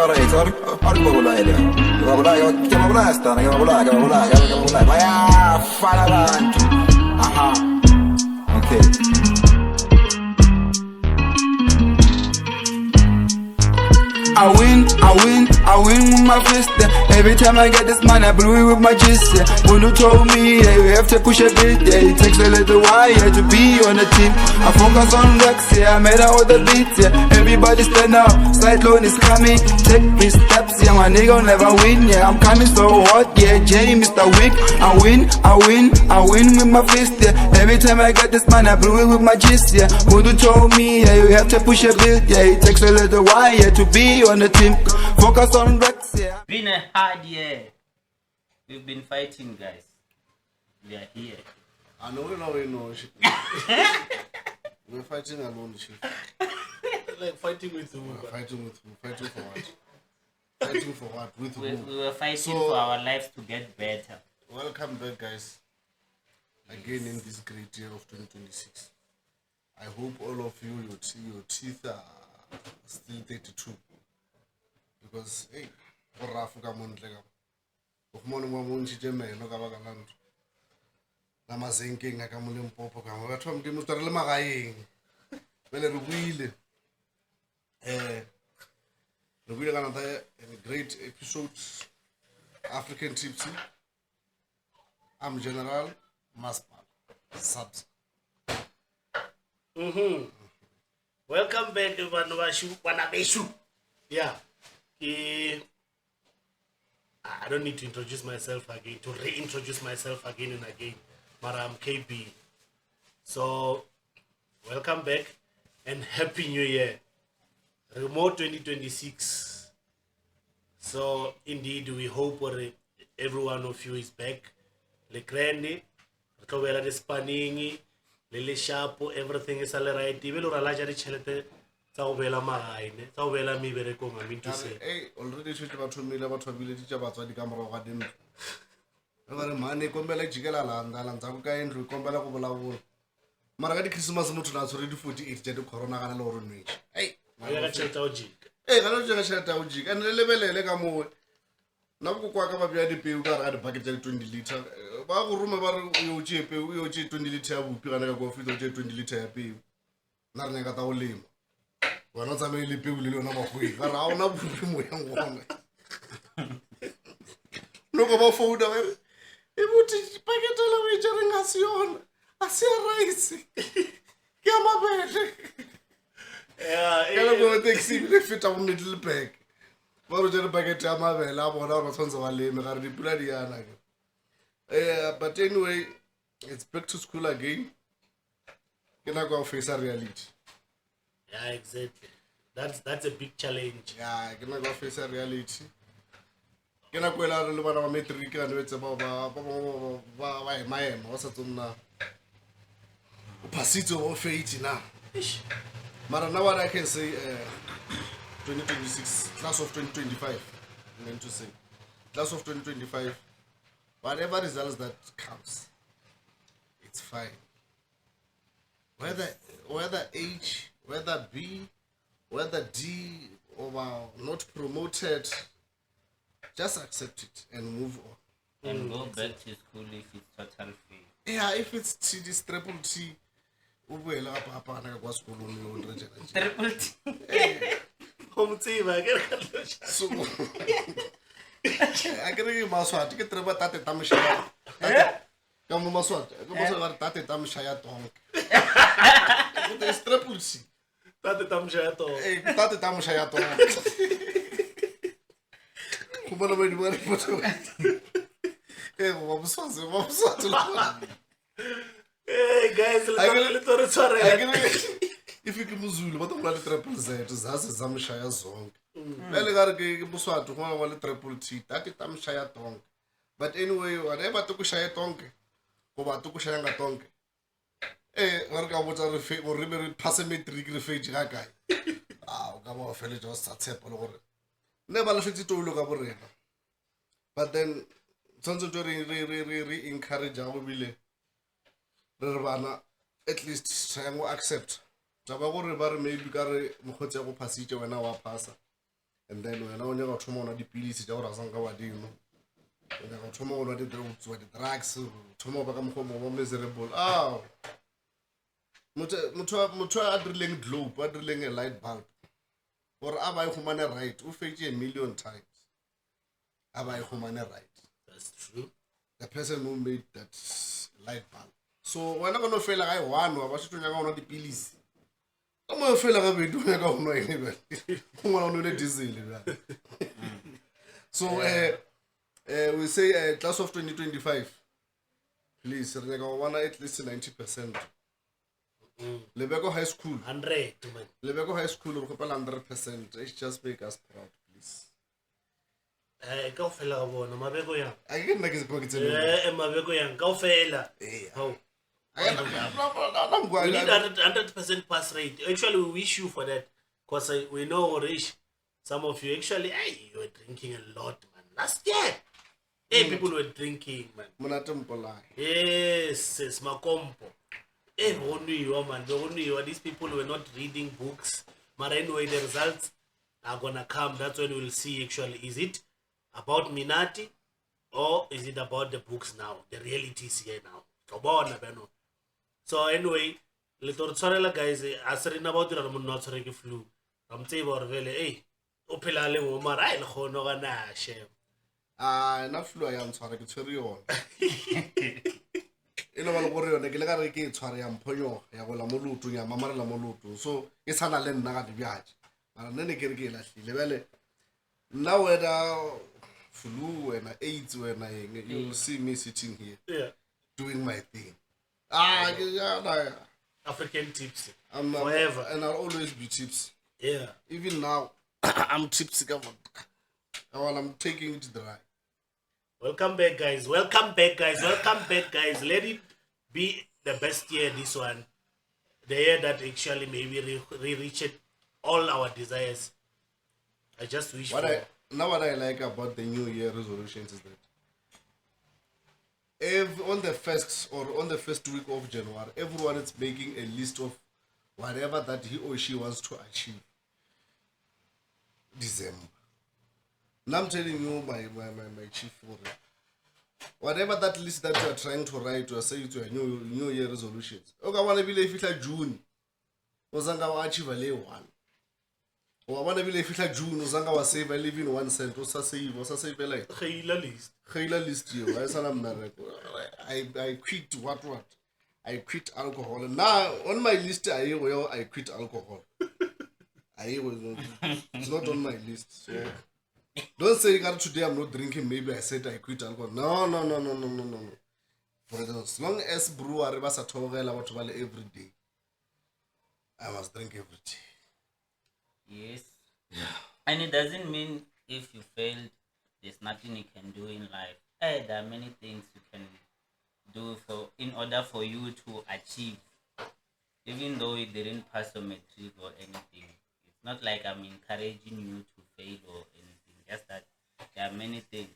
ragazzi, guarda come volai, chiama volai stanno, chiama volai, vai a fare avanti. Aha, ok. I win with my fist, yeah. Every time I get this man, I blew it with my gist, yeah. When you told me, yeah, you have to push a bit, yeah. It takes a little while, yeah, to be on the team. I focus on Rex, yeah, I made out all the beats, yeah. Everybody stand up, side loan is coming. Take 3 steps, yeah, my nigga never win, yeah. I'm coming so hot, yeah, J, Mr. Wick. I win with my fist, yeah. Every time I get this man, I blew it with my gist, yeah. When you told me, yeah, you have to push a bit, yeah. It takes a little while, yeah, to be on the team. Focus on Rex, yeah. Been a hard year. We've been fighting, guys. We are here. I know. We're fighting alone, shit. Like fighting with who? Fighting with who? Fighting for what? Fighting for what? With who? We were fighting for our lives to get better. Welcome back, guys. Again in this great year of 2026. I hope all of you, your teeth are still 32. Because, hey, Rafu Gamonlega. Of Monumonchi Jamen, no Gavaland. Namazinking, Nakamulim Popo, I'm from the Mutarlamagai. Well, a wheel. The wheel another great episode. African Tipsy. I'm General Maspal. Subs. Welcome back to Wanabeshu. Yeah. I don't need to introduce myself again, to reintroduce myself again and again. But I'm KB. So, welcome back and Happy New Year. Remote 2026. So, indeed, we hope every one of you is back. Le grande, retobela de spanning, le sharp, everything is all right. Even or a larger chelete. Saubela Mahine, Saubela Miberecom, I mean to say. Hey, already switched about 2 million about teacher about the camera of Hadim. Over money, Combela Gigala and Alan Zabuka and Combela Cobola. Maragati Christmas Mutunas already 48 to Corona and Lauren Rich. Hey, I got a cheltaugic. Hey, I don't just shut out jig and the level Legamo. Now, Quaka the Puga at a packet 20 liter. Babu room about you, 20 liter, Piranha go for the 20 liter. Narnagata Lim. We're not so many people who know what we are. I'll not put him with one. Look about food. It would packet television. I see a rice. Come on, bed. Yeah, I'm going to take the fit of little peg. What was the packet? I'm a lab on our sons of a lame. I got the bloody. But anyway, it's back to school again. Can I go face a reality? Yeah, exactly. That's a big challenge. Yeah, can I go face a reality? Can I go out and look at our metric and it's about my what's it now? Pasito of fate now. But now what I can say 2026, class of 2025. I meant to say. Class of 2025. Whatever results that comes, it's fine. Whether H, whether B, whether D, or not promoted, just accept it and move on. And go back to school if it's total free. Yeah, if it's T, this triple T, triple T. Home team, I get so I can give my swat, get the tate tamshaya. Come, my swat, go tate tamshaya tonk. It's triple C. Tate tamshayato. Tate tamshayato. Como não vai Hey guys, if you can Zulu, but I'm not triple Z, that's a Zamshaya song. Well, got a buswat to one triple T, tate tamshaya tonk. But anyway, whatever took shaya tonk, over took shanga tonk. Eh, Warga was a fake or river passamatric refage guy. Ah, Gama fell just at Sepal or never let it to look up. But then, sons of re encourage our will. Ravana, at least Sango accept. Tabago River may be Gary Mohotel Passage when our passer. and then wena o nyaka thoma ona dipilisi tša gore a sanka wa dino o nyaka thoma ona di-drugs thoma ba ka mokgomo ba miserable motho a dirileng globe a dirileng a light bulb gore a ba e humane right o fetše a million times a ba e humane right. That's true. The person who made that light bulb. So wena ka no fela ga e one wa ba se tlonya ka ona dipilisi ka mo fela ga bedu ya ka ona ene ba go ngwana o le diesel ba. So we say class of 2025 please re ga wana at least 90%. Lebeko High School 100 man. Lebeko High School re gopela 100%. It's just make us proud please. Kaofela ga bona mabeko yang. I get nna ke se kwa ke tsene. Mabeko yang kaofela. How? We need 100% pass rate. Actually, we wish you for that. Because we know, Rish, some of you actually, hey, you were drinking a lot, man. Last year, hey, people were drinking, man. Yes, it's Makompo. Hey, only you, man. Only you. These people were not reading books. But anyway, the results are gonna come. That's when we'll see actually. Is it about Minati or is it about the books now? The reality is here now. So anyway, little tshwarela guys, as re na ba dira mo nna tshware ke flu. Am tseba gore vele eh o phela le mo mara a ile khono ga na she. Na flu ya ntshwara ke tshwere yona. Eno ba le gore yona ke le ka re ke tshware ya mphonyo ya go la moluto ya mamarela moluto. So e sana le nna ga dibyaje. Mara nne ke re ke lahlile vele. Now whether flu and AIDS when you will see me sitting here doing my thing. African tipsy. Forever. And I'll always be tipsy. Yeah. Even now, I'm tipsy. While I'm taking it dry. Welcome back, guys. Welcome back, guys. Welcome back, guys. Let it be the best year, this one. The year that actually maybe reached all our desires. I just wish what I like about the New Year resolutions is that on the first week of January, everyone is making a list of whatever that he or she wants to achieve. December. Now I'm telling you my chief for it. Whatever that list that you are trying to write or say to a New Year resolutions. Okay, wanna be like June. Ozanga achieve a lay one. Or wanna be like June, Ozanga was save I live in 1 cent, or save like Khayla list you. I quit what? I quit alcohol. Now on my list I quit alcohol. It's not on my list. So don't say today I'm not drinking, maybe I said I quit alcohol. No. For as long as brewer every day, I must drink every day. Yes. Yeah. And it doesn't mean if you failed, there's nothing you can do in life. There are many things you can do in order for you to achieve. Even though you didn't pass your matric or anything. It's not like I'm encouraging you to fail or anything. Just that there are many things.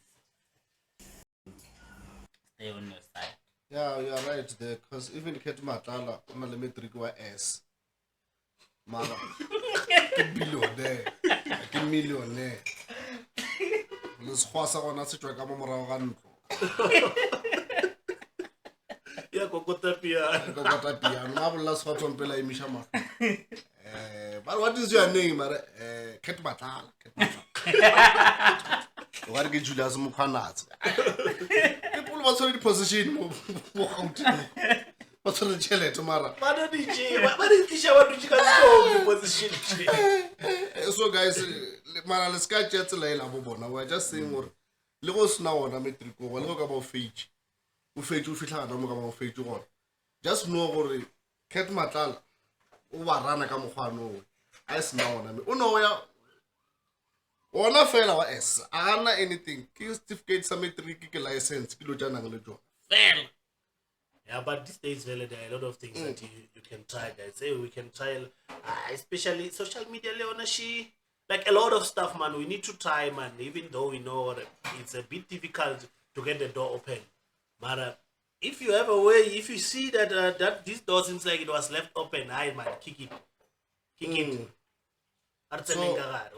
Stay on your side. Yeah, you are right there. Because even Ket Matala, I'm a matric was S. Mama, millionaire. Let's cross on us to a camera. Yeah, Kokota Piano. Marvelous hot on Pela Mishama. But what is your name? Ket Matala. What did you just move hands? People was already position. What's the chile tomorrow? What did you position? So, guys, let's catch it later. We're just saying what Legos now on a metric. We'll look about fate. We fate you fit hard. I'm about fate you on. Just know what Ket Matal over Rana Camohano. As now on a oh no, Ona fail our S. Ana anything. Kill certificate, some metric license, Kilojan and Lejo. Fail. Yeah, but these days, there are a lot of things that you can try, guys. Say we can try, especially social media, Leonashi. Like a lot of stuff, man. We need to try, man. Even though we know it's a bit difficult to get the door open. But if you have a way, if you see that that this door seems like it was left open, man, kick it. Kick it.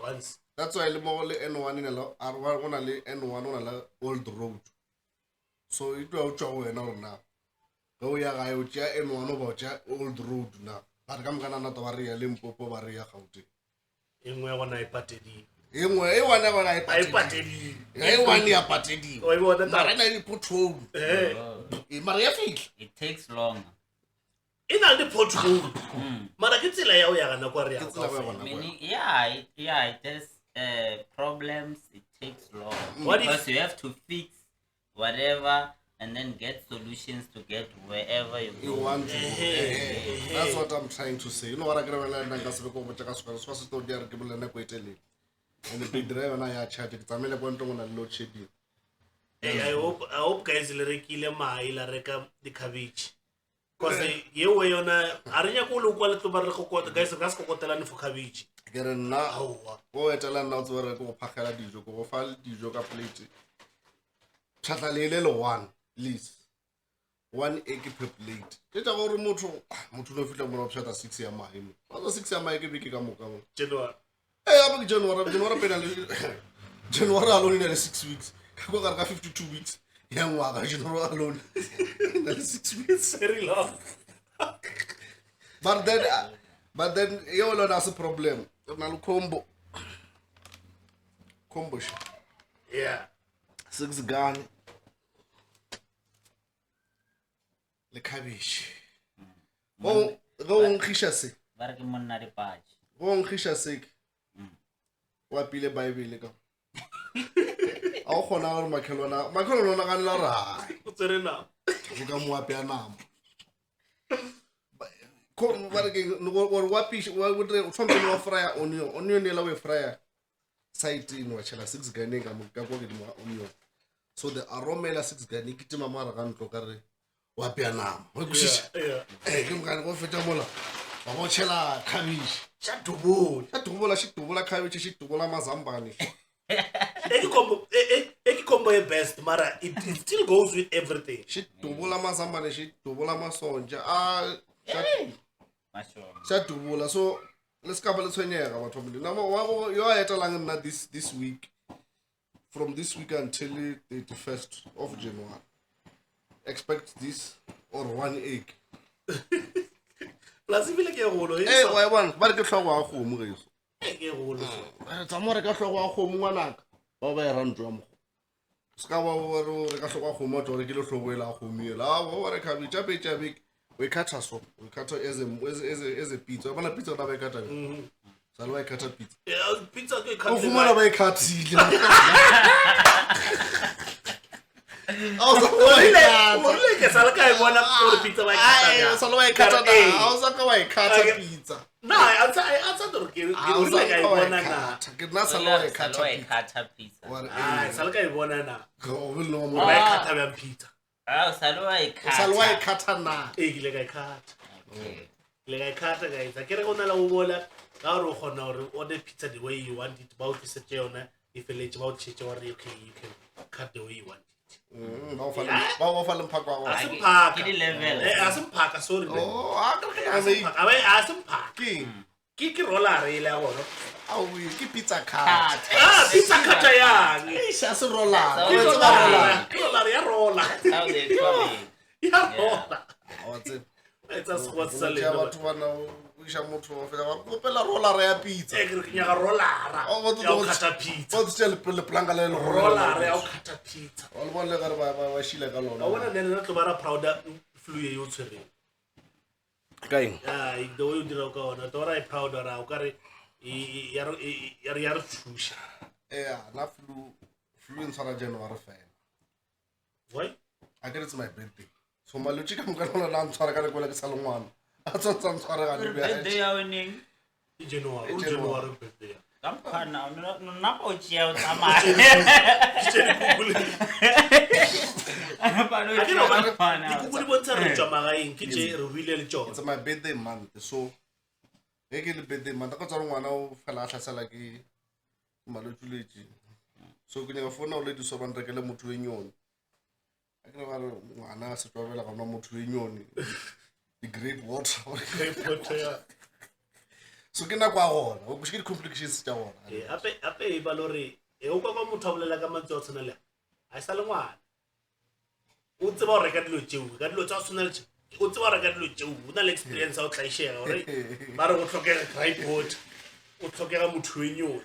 Once. That's why le mo le N1 in a R1 on a N1 on a old road. So it will show now. Go ya I would ja N1 about ja old road now. But I'm gonna not worry a Limpopo barrier county. Engwe wana ipatedi. Anyway, one ever I Ipatedi. I want ya patedi. Oh, you want that? Marana put home. Maria Field. It takes long. Ina the pothole. Mara ke tsela ya o ya kana kwa re ya. Meaning, yeah, it has problems. It takes long What because you have to fix whatever and then get solutions to get wherever you You go. want to go. That's what I'm trying to say. You know what I got to do? And the big driver na ya chat it tamele kwa ntongo na load shedding. I hope guys le rekile mai la reka the cabbage. Cause ye we yona arinya ko lo kwa le tloba re go kota guys re ka se kokotela for cabbage. Ke re nna o etela nna o tsore go phakela dijo go fa dijo ka plate. Tshatlalele le one please. 1 egg per plate. Ke tla gore motho no fitla mo opshata 6 ya mai. Ba 6 ya mai ke biki ka moka mo. January. Hey, January penal. January alone in 6 weeks. Go got 52 weeks. Young waga January alone in 6 weeks. Very long. But then you know that's a problem. Na combo. Yeah. 6 gun. Le cabbage. Go nkhisha se. Ba re ke monna di patch. Go nkhisha se. Wa pile Bible ka. A o khona gore makhelwana ga nla ra. O tsere na. Go mo apea nama. Ko ba re ke go wa fish wa go tre o tshwanetse wa fry onion la we fry side in wa chela 6 gane ka mo ka go ke mo onion. So the aroma la 6 gane ke tima mara ga ntlo ka re wa apea nama. Wa kushisha. Ke mo ga go feta mola. Wa go chela cabbage. Shitubola cabbage, shitubola mazambane. Eki combo is best, Mara. It still goes with everything. Shitubola mazambane, shitubola masonja. Shitubola. So let's cover the 20 years. Now, you are at a long this week. From this week until the 1st of January. Expect this or 1 egg. Plus, if you like a hey, why one? But get flower home, guys. Somewhere got flower home one act. Over a run drum. Scawa, the Castle home or regular flower home. Over a cabbage, we cut us up. We cut as a pizza. When a pizza, I cut it. So I cut a pizza. Pizza, I cut pizza. No, I answered the game. I was like, I want pizza. Salwa katana. Like I cut, guys. I can't go now. Wola, now order pizza the way you want it. About this channel, if you let about chicha, you can cut the way you want. Level. Asam park, sorry. Asam park. Kiki roller rail. Oh, we keep pizza cut. Pizza cut. It's a roller. Roller. How they call it. What's it? It's a squat salad. Roller ya pizza. Kata pizza. What's still the plank a little Roller kata pizza. All one leg by Sheila Galon. I want to know about prouder flew you to me. Okay. The way you did go on, I thought I proud of our carry. Yar push. Yeah, not flew in January fan. Why? I get it's my birthday. So my logic I'm gonna learn to go like Salomon. That's what I'm sorry. Birthday are winning. January birthday. Come on now, not out here. It's my birthday month, so I get the birthday month. I got one now, Falasha like Maluchi. So, can you phone now, ladies, so I'm regular Mutuinion? I can have one answer to like a Mutuinion. The great water. so ke na kwa gona o ke complications tsa gona ape e ba lore e o kwa motho a bolela ka mantse o tshwana le a sa le ngwana o tseba o reka dilo tseo ka dilo tsa tshwana le o tseba o reka dilo tseo o na le experience o tla ishega gore ba re go tlhokega tripod o tlhokega motho wenyo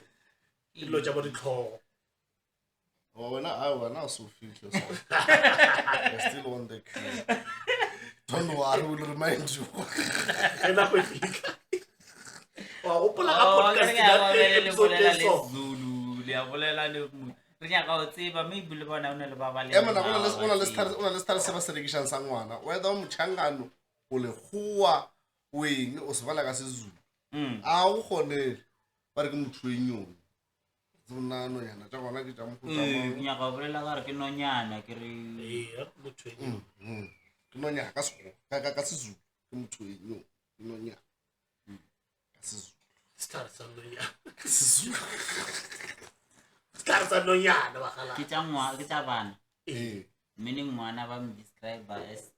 dilo tsa bo ditlhogo wena so fihle so I still on the key. Don't worry, we'll remind you. ena go fika wa go pola ka podcast da episode le so Zulu le a bolela le mo re nyaka o tseba maybe le bona o ne le ba ba le Emana ona le star se ba se rekisang sa ngwana whether o motshangano o le goa weng o se bala ka seZulu a o gone ba re ke motho wenyong zonano yana tsa gona ke tsa motho nyaka o bolela ka re ke nonyana ke re motho wenyo ke nonya ka seZulu ke motho wenyong ke nonya ka seZulu star sa nonya seZulu star sa nonya ba gala ke tsa bana meaning ngwana ba mo describe as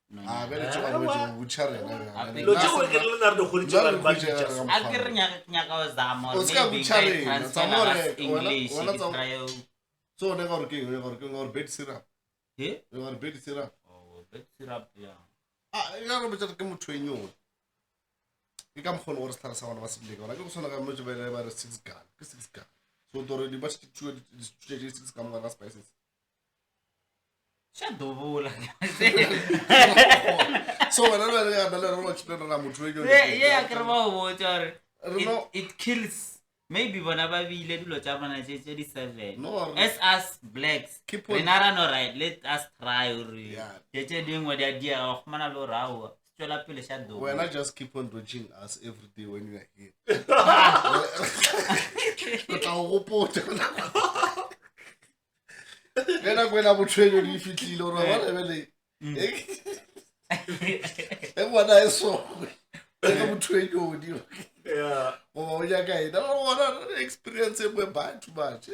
nonyana bele tsa ba mo butcharela lo tšeo ke le na re go ditse ba ba ditse a ke re nyaka o zama o ska butcharela tsa more English wala ke tsa try so ne gore ke gore bed syrup he gore bed syrup bed syrup ya ya re botsa ke motho wenyong ke ka mkhono gore star sa bona ba se le bona ke go sona ka mo tšebele ba re 6 gun ke 6 gun so tore di ba se tšwe 6 gun ga spices shadobula so wena le ga le re explain ra motho wenyong yeah ke re ba o botsa it kills maybe bona ba bile dilo tsa bona tse di 7 No, as us blacks Keep on- renara no right let us try Yeah. tse dingwe di a dia go mana lo rawa tswela pele shadow when I just keep on watching us every day when you are here ta go potsa Lena kwena motho wenyong di fitlile gore ba lebele e bona e so ke motho wenyong di yeah o ya ka ina ona experience e ba too much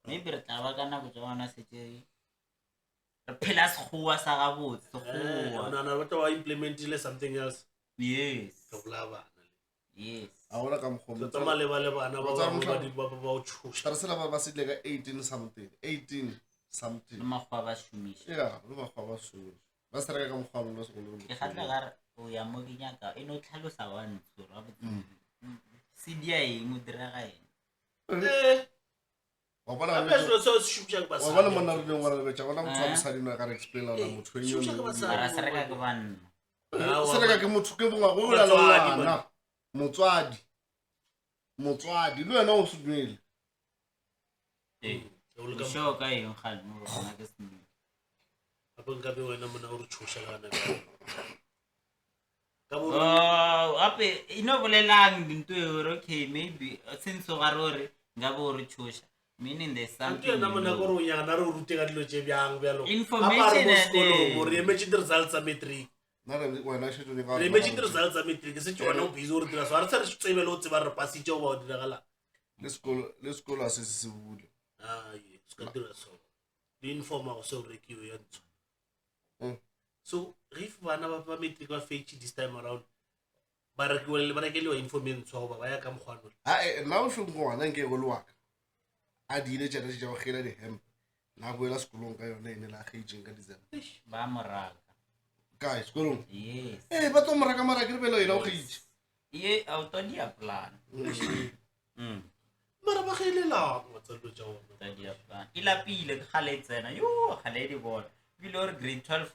maybe re tla ba kana go tswana setse re phela sekgowa sa gabotse sekgowa na ba twa implementile something else yes go bla bana yes a ona ka mkhomo tsa male ba le bana ba ba di ba o tshusha tara sela ba se le ka 18 something le magwa ba shumisha ya le ba ba so ba se reka ka mkhomo no se go ke gatla ga re o ya mo ke nyaka e no tlhalosa wa ntso ra botse sidia eng o dira ga eng wa bona ape so shusha ba wa bona monna re le ngwana le betsa bona motho wa mosadi no ka re explain la motho wenyong ra se reka ke banna se reka ke motho ke bongwa go la lwana motswadi le wena o se dumele o sho ka eng ga no rona ke se ape nka be wena mona o re tshusha kana ka bo ape ino bolelang dinto e re okay maybe since o ga re nga bo re tshosha meaning there's something na mona go ro nyana re o rute ka dilo tse byang byalo Information and re emerging the results tsa matric na re wena se tone ka re emerging the results tsa matric se tsona o busy o re dira so re tsare tsebele o tseba re pasitse o ba o dira gala le skolo se se bule ye ska dira so di informa go se o rekiwe ya ntso so if bana ba matric ba fetch this time around ba rekeliwa information go ba ya ka mogwano na o shungo ngwana nke go lwaka a dile tšana tša go gela di-hemp na boela sekolong ka yone ene la gaetseng ka December ba moraka kae sekolong yes ba tlo moraka mara ke re belo ena o gaetse ye auto dia plan mara ba gelelang wa tsa dilo tša ona auto dia plan ilapile ke gale tsena yo gale di bona bile or grade 12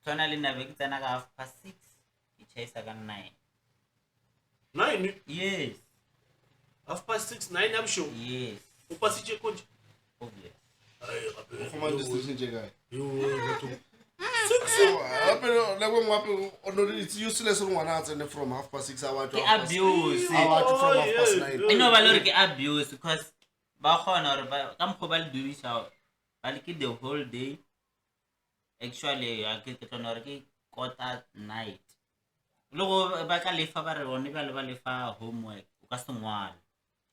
tsona le nabe ke tsena ka 6 ke chaisa ka 9 9 yes 6 9 I'm sure yes o pasitse konje obvious ai gape o kgoma distinction tše kae yo batho gape leko ngwape it's useless gore ngwana a tsene from 6:30 a watch ke abuse from 9:30 no ba le ke abuse because ba khona gore ba ka mkho ba le dirisa ba le ke the whole day actually a ke tsona gore ke quarter night le go ba ka lefa ba re bone ba le ba lefa homework o ka se ngwala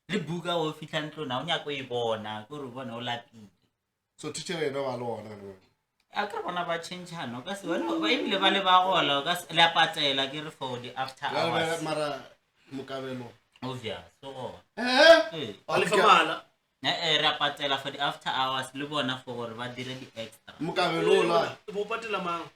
le buka o fitla ntlo na o nya go e bona go re bona o lapile so teacher ena ba le ona a ka bona ba change-ano ka se wena ba ebile ba le ba gola ka se la patela ke re for the after hours mara mokabelo obvious so go Alifamala. re patela for the after hours le bona for gore ba dire di extra mokabelo la Bo patela mang?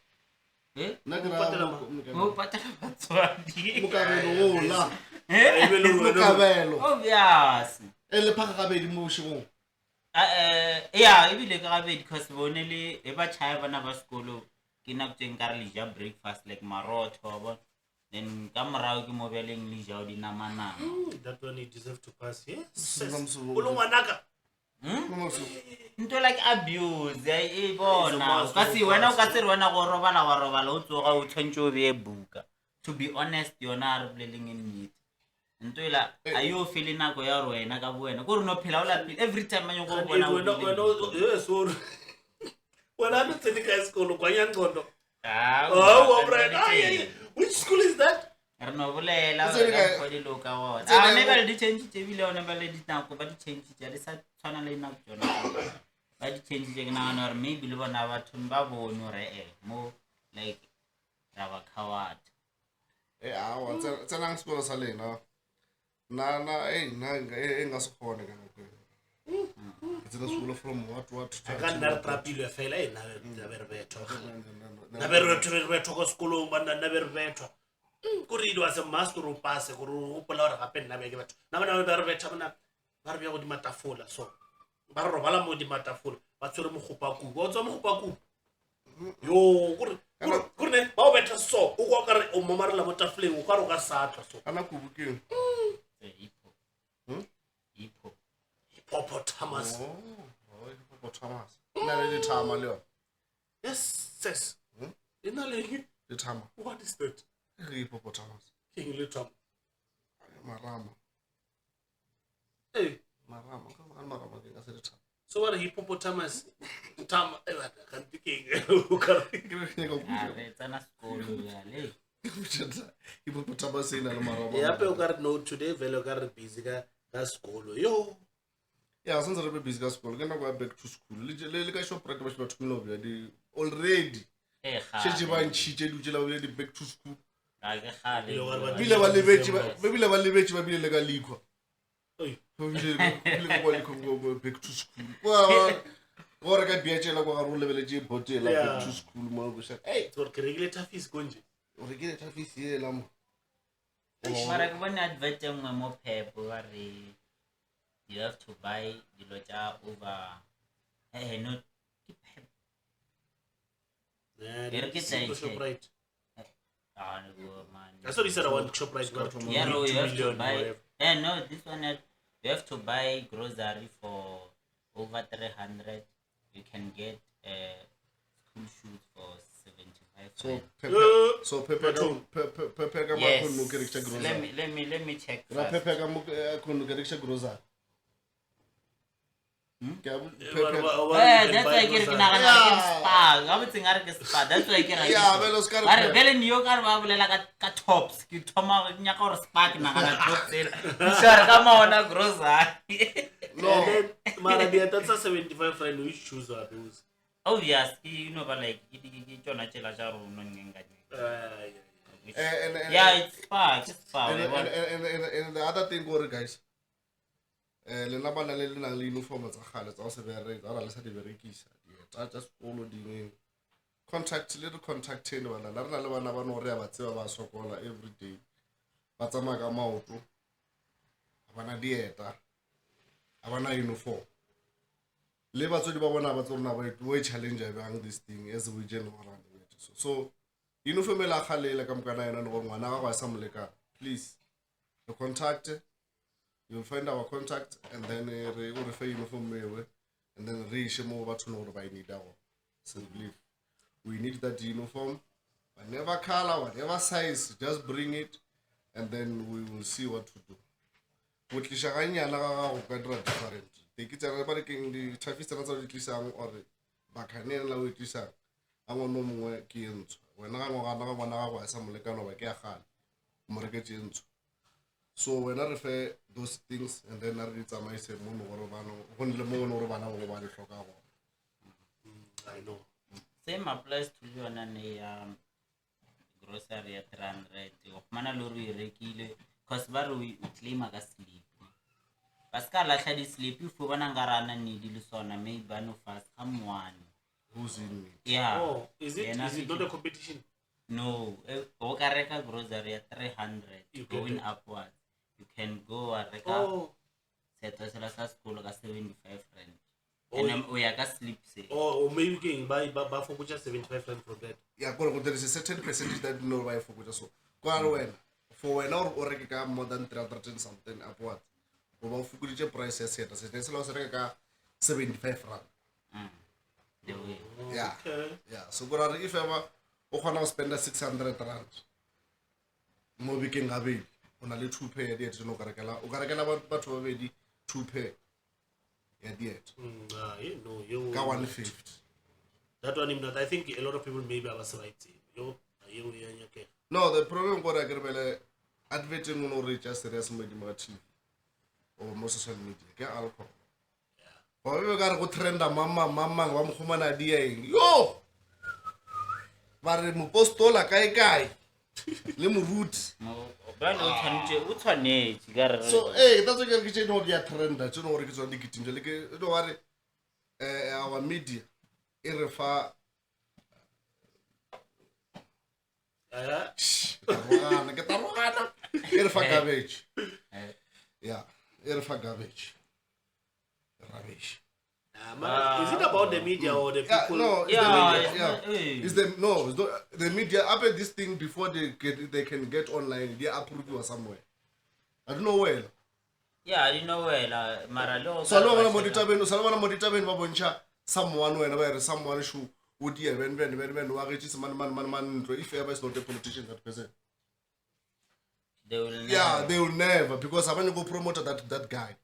nna ke patela ra mang? o patela batswadi mokabelo la E be le wena. mokabelo obvious e le phaka gabedi mo bošegong ya ebile ka gabe because bone le e ba chaya bana ba sekolo ke nako tseng ka re le ja breakfast like marotho bo then ka morago ke mo beleng le jao dinamanama That one he deserve to pass. Yes. Nomsuku. Ulo ngwanaka. nto like abuse e bona It's a ka must se go wena o fast. ka se re wena go robala wa robala o tsoga o tshwantse o beye buka to be honest yona a re boleleng e nnete nto ela a yo fele nako ya gore wena ka bo wena ko re no phela o lapile every time a nyako bona o bile Yes, or when I don't think high school, Kwanyan Kondo. Ah, Oh, o right. Which school is that? re no bolela Tsene kae? go di loka bona Tsene a ne mo- ba le di change tse bile one ba le dinako ba di change tse di sa tshwana le nako tsona ba di change tse ke nagana gore maybe le bona batho ba bone gore mo like ra ba coward awa tsenang sekolo sa lena nna e nka se kgone ka nako eo. Ke tsena sekolo from what I can't not trap you a fella in Naverbeto. Naverbeto go school, but Naverbeto. Kurido as a master who pass a guru, pull out a happen Navegato. Now, Naverbetamana, Barbia with Matafola, so. Barrovala di Mataful, but Suramu Hupaku, what's on Hupaku? Yo, good, how better so, who walk on Mamara Matafle, who Karuga Satra so. ana kubukeng Hippo. Hippopotamus. hippopotamus na le dithama le yone Yes. In a lady, dithama what is that? ke hippopotamus King Little. marama Hey, ka marama ke ka se dithama so what a hippopotamus? Tam, I can't think. a re tsena sekolo yale hippopotamus e na le marama Yeah, I got no today, Velo got busy. That's school. Yo, ya since re be busy ka sekolo ke nako ya back to school le ka shoprite ba batho kino bja di already shetse ba ntšhitše dutse la bja di back to school ga ke gale bile ba lebetse ba bile le ka likhwa bile kwa likhwa back to school gore ka biatšela kwa gare o lebeletse botela back to school mo go sha hey so regulator fees konje. o re ke ta fisi e la mo mara ke bone advert e nngwe mo pep ba re you have to buy dilo tša over no ke pep Yeah, ke tla ShopRite. ah no man I saw you said I want ShopRite got yeah no you have to 2 million. buy no this one you have to buy grocery for over 300 you can get school shoes for 75 so pepe ka mo yes khonu ke rekisa grocery let me check ra first. pepe ka mo khonu ke rekisa grocery ke a pepe That's why ke re ke nagana ke spa ga botse nga re ke spa that's why ke ra ya velo ska ba re re bele niyo ka re ba bolela ka tops ke thoma ke nyaka gore spa ke nagana tops ela share ka maona grocery no And then, Mara, that's a 75 friend. Which shoes are those? obvious you know but like ke tsona tšela tša rona ngenga and yeah it's spa ke spa and the other thing gore guys le na bana le nang le uniform tsa gale tsa se bere tsa le sa di berekisa tsa sekolo dingwe contact le contacteng bana la rena le bana ba no re ba tseba ba sokola every day ba tsamaya ka maoto bana dieta abana uniform le batswedi ba bona ba tsona ba e challenge bang this thing as we general so uniform la khalela ka mokana yena no ngwana ga ga sa moleka please the contact you'll find our contact and then re go refer uniform mewe and then re ishe mo batho no ba need our simply we need that uniform whatever color whatever size just bring it and then we will see what to do go tlisha ga nyana ga go ka dira different ke tsara ba re ke di traffic tsa di tlisang or ba khanela la o tlisang a ngono mongwe ke entso wena ga ngwana ga ngwana ga go sa molekano ba ke ya gale mo re ke tsentso so when I refer those things and then I read tsamaise mo no gore bana go nle mo no gore bana go ba le hloka go I know. Same applies to you and grocery at 300. Mana lori rekile cause baru we claim aga sleep. Paska la shadi sleep if we wanna ngarana ni dilusona maybe banu fast come one. Who's in it? Yeah. Oh, is it not a competition? No. Okareka grocery at 300. You Going get it. upwards. You can go at Oh, Seto Selasa school ka 75 rand. Oh, And we are sleep say. or maybe you can buy for just 75 rand from that. Yeah, there is a certain percentage that you know why for good so. For an hour or more than 300 and something upwards. Over Fukuji price as set as it is lost 75 rand. The way. Yeah. Okay. Yeah. So good if ever Okana spend 600 rand. More we can have it on a little pay there to no Karakala. Okarakala but already 2 pay. Yeah, yet. You know, you 1/5. that one. I think a lot of people maybe are right. You okay. No, the problem what I get advertising no reach as serious media TV or most social media. Get alcohol. Or we gotta go trend a mama wa mkhumana dia yo. Bare mo postola kai. Le mo root. So that's what you know dia trend that you know re ke tsone dikiting le ke do ware our media e re fa garbage. Yeah, garbage. Rubbish. Is it about the media or the people? No, it's Yeah, the media. It's the media. After this thing, before they can get online, they approve you somewhere. I don't know where. Yeah, I didn't know where. Maralo. So I don't monitor baboncha someone whenever someone should would hear when man if ever is not a politician that person. They will never. Yeah, they will never because I want to go promote that guy.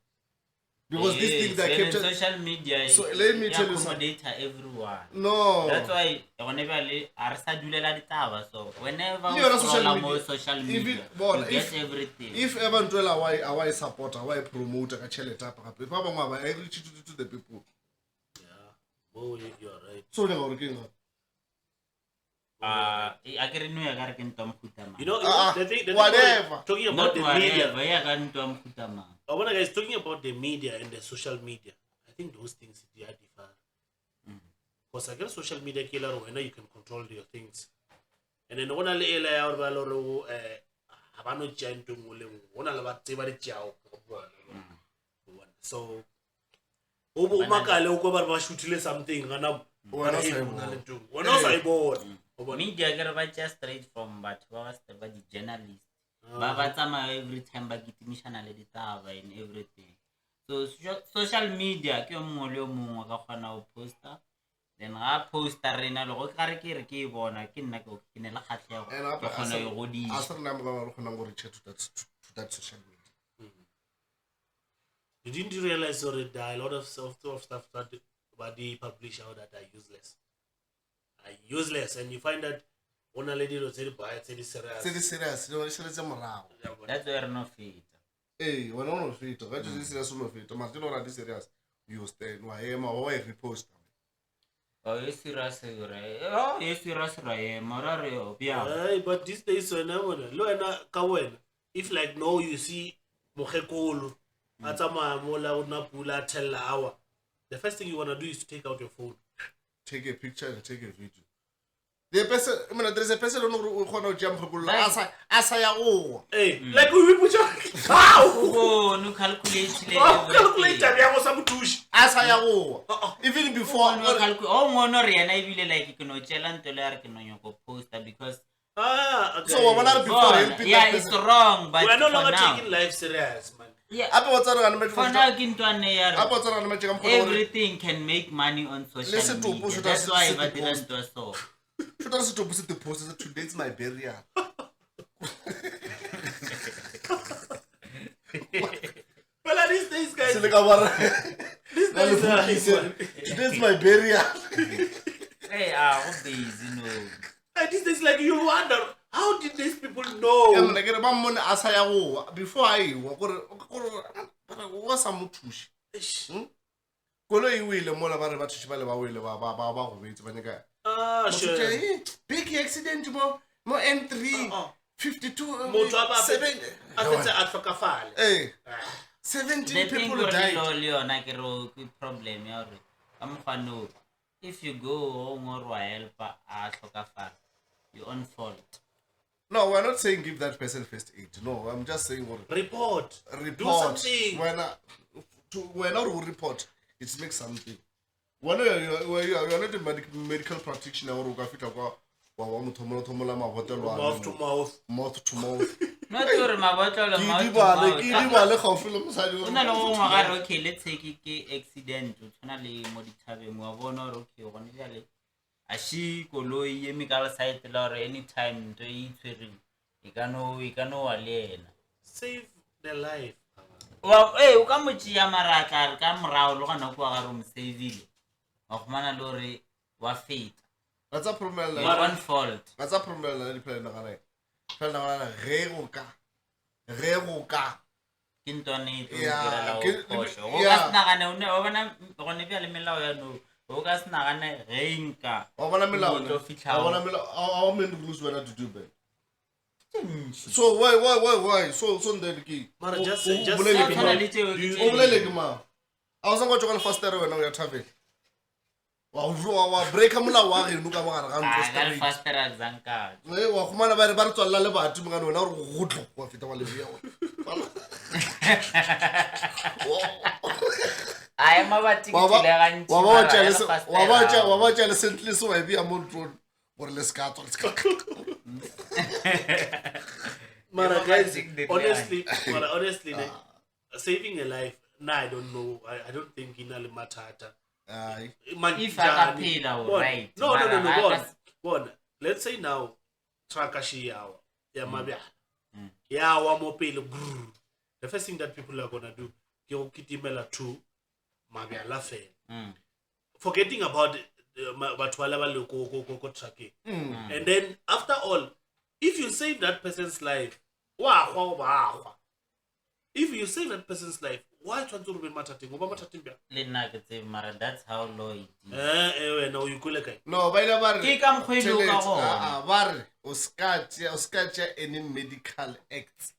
Because this thing that kept kept social media. So let me tell you something. Everyone. No. That's why whenever Arsa Julela Ditava, so whenever You're on social more media. social If media, it- well, you if- get everything. If ever Ndwela why support, why promote a chele tap, if I reach to the people. Yeah. Oh, you're right. So they're working on. I can know I can Tom Kutama. You know, the thing whatever. talking about not the whatever, media. I can Tom Kutama. I want guys talking about the media and the social media. I think those things they are different. Because I guess social media killer when you can control your things. And then when I lay out valor abano giant to one about so Obo Makale Okoba shootile something and I'm one else I bought. Media get just straight from but was the journalist. Babatama every time bagit mission editava and everything. So social media ke mongwe mongwe ka khona o poster then ga poster rena lo go kare ke re ke bona ke nna ke ne la khatlego ke khona yo go di As I'm going to reach to that social media. You didn't realize already there are a lot of stuff that they publish out that are useless. And you find that one lady will say it's serious. Serious, serious morao. that's where no fit. Hey, when on fit, I just serious no fit. Martin already serious. You stay no I am why repost. Oh, yes, serious, right? Oh, yes, serious, right? Morare, yeah. But these days, if like no, you see Mohekolu, Atama Mola Unapula tell hour, the first thing you want to do is to take out your phone. Take a picture and take a video. The person, I mean, there's a person who want to jump asaya oh. Hey, like we put your how? Oh, no calculate. Calculate that some tush. Asaya oh. Even before No calculate. Oh, monor and I really like you know challenge to learn on your poster because Okay. so what are before helping yeah, that it's person? wrong, but We're no for longer now, taking life serious, man. yeah, Apa what's on the for now, Kintuan, everything. everything can make money on social Listen to media. Bush, That's why that's the Vatinan does so. Should also to post the post today's my burial. Well, at least these guys. These today's my burial. Hey, what busy, no. At least it's like you wonder how did these people know? I'm like one money asaya oh before I was some tush. Kolo iwile mola ba re ba thushi ba le ba wele ba go betsa ba neka. Sure. Big accident mo N3 52 Motho a ba 7 a fetse a tlhokafale. eh Ah. 17 the thing people gore died. lo le yona ke ro ke problem ya gore ka mokgwano if you go home or wa help a tlhokafala you on fault. No, we're not saying give that person first aid. No, I'm just saying what Report. report. Do something. We're not to report. It's make something. When you're not a medical practitioner or ukafika kwa thomola mabotolo Mouth to mouth. mouth to mouth. Not gore mabotlolo Ke di bale khaofi le mosadi o na le go ngwa gare okay let's say ke accident o tshwana le mo dithabeng wa bona gore okay gone jale a shi koloi eme ka side la gore anytime ntho e itshwereng e ka no wa le ena Save the life. o ka motšea maratla re ka morao le gona kwa gare o mo savile wa khumana le gore wa feta That's a problem. you're on fault. That's a problem la di plan ngana. Plan ngana re go ka. Ke ntone e tlo Yeah, direla ke- o phosho o yeah. ka senagane o ne o bona gone bja le melao ya no o ka senagane ge nka Wa bona melao. o tlo Wa fitlha bona melao. How many rules were to do bad? So why? So then ki. Mara, just say- O just bolele say- ke tshwana mang? le tseo Do you- ke O bolele ke mang? A o sa go tsogela faster wena o ya thabeng. Wa break molao wa reno ka mogare ga ntlo ka le straight. fastera zanka Wa khumana ba re tswalla le batho mo kana wena o re go tlo wa feta wa le bia wena. a ema ba tikile gantši wa ba tšale sentle se wa bia mo ntlong gore le ska tswa Mara, Yeah, guys, but the- honestly, like, saving a life, nah, I don't know. I don't think in Ali Matata. ai If akaphila, alright. No. Mara, Go on. akas- Go on. Let's say now, Trakashi yawa, ya mabia, yawa mo pele. Brrr. The first thing that people are gonna do, ke go kitimela to mabia la fe. Forgetting about batho ba le go tracking. And then after all, if you save that person's life, if you save that person's life, why try to remain mathating? Oba mathating bia. le nna ke tsebe mara that's how law it is. No, you kule kai. no ba ile ba re Ke ka mokgwa e leng ka gona. ba re o ska tšea any medical act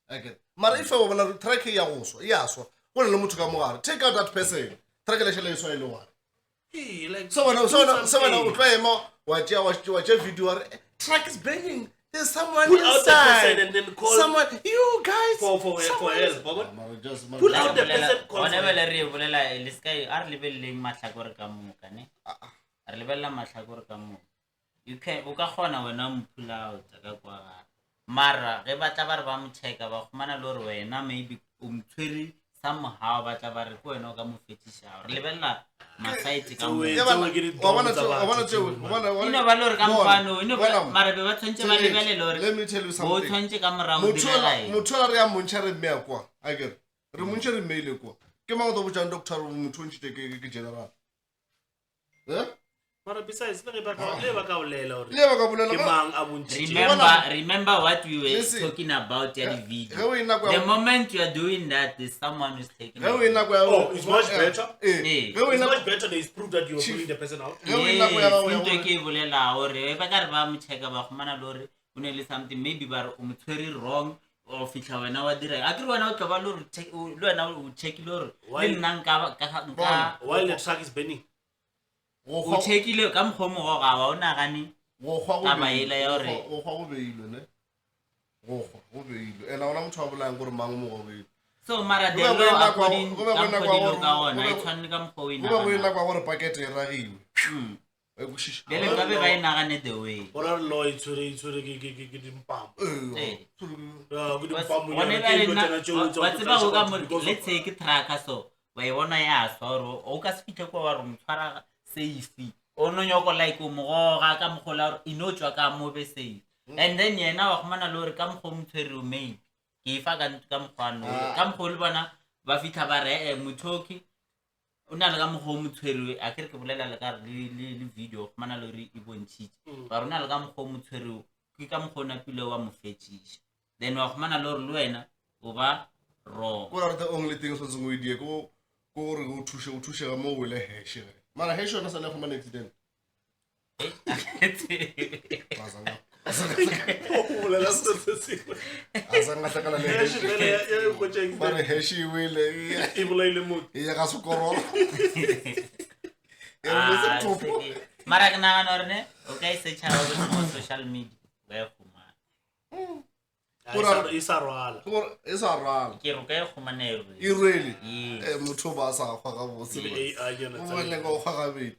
okay mara if o bona track ya go swa ya swa go le motho ka mogare take out that person track le shele swa ile wa Hey, like, so when do o something. tlo ema wa tšea video wa re track is banging there's someone Pull out the person inside and then call someone you guys for someone- help. Baba. Mara, just- Pull mara- out the person call gone for bele re bolela le ska a re lebeleleng mahlakore ka moka ne re lebelela mahlakore ka moka you can o ka gona wena mo pull out ka kwa gare mara ge ba tla ba re ba mo check ba khumana le gore wena maybe o mtshwere somehow ba tla ba re ko wena o ka mo fetisha re lebelela masaite ka So moka Yeah, but- Tsewe ke di wa bona dom tsa tšeo- wa bona batho tšeo- tseo, wa bona- wa bona- ino ba le gore ka bona- mokgwano ino bona- mara be ba tshwantse ba lebelele gore let me tell you bo something tshwantse ka morago direlae motho a re ya montšha re mme ya kwa a kere re montšha re mmeile kwa ke mang o tlo botšang doctor gore motho o ntšhite ke general Mara, besides, le ba ka bolela hore le ba ka bolela ke ga- mang a bontšhitše. remember what we were Listen. talking about in the ge video o e nako the ya- moment you are doing that there's someone who's taking ge o e nako ya- Oh, it's much better. Eh, ge o e It's nako- much better that it's proved that you're pulling the person out. ge o e nako ya gago ya into gore- ke bolela gore ba ka re ba mo checka ba khumana le gore o ne le something maybe ba re o mo tshwere wrong o fitla wena wa dira a ke re wena o tlo ba le wena o checkile gore Why- le nna nka While the truck is burning. go o kgwa- checkile ka mokgwa mo ga wa o nagane go kgwa go taba beilwe, ele ya gore- go kgwa go beilwe ne go kgwa go beilwe and ona motho a bolayang gore mang mo go beilwe so mara the Go be law go e nako ya according go- go be go e ka nako mokgwa ya dilo gore- ka go ona be e go- tshwanne ka mokgwa o e go be go e nagana nako ya gore pakete e ragiwe wa e kwešiša. bjale ka be ba e nagane the way What are law it's ke dimpamo. Eh, Eh. Ke dimpamo gone nyana, bjale ke nna dilo tsena tšeo wa tsa tseba go go ka flash mo out because let's of- say ke traka so wa e bona ya swa gore o ka se fitlhe ko wa re mo tshwara safe o no nyoko like o mogoga ka mokgola gore e no tswa ka mo be safe and then yena wa khumana le gore ka mokgwa o mo tshwere o maybe ke e fa ka mokgwano ka mokgwa le bona ba fitlha ba re mothoki o na le ka mokgwa o mo tshwere a kere ke bolela le ka re le video khumana le gore e bontšhitše ba rona le ka mokgwa o mo tshwere ke ka mokgwa o napile wa mo fetšiša then wa khumana le gore le wena o ba wrong ko ra re the only thing o tshwantseng o e die ko gore o thuše ga mo o wele heshe mara heshe yona sa le fumana accident bolela se se sengwe Azangatakala le Heshi fela ya go tšeng Bare heshi wele e bolaile motho ya ga sekoro. Ah, seke. Mara ke nagana gore ne o ka e searcha mo social media o ka e fumana. e sa rwala Isa rala. Ke re o ka e fumana e re. E really. Yes. Motho ba sa gwa ga botse. le AI yona O bale go ga gabe.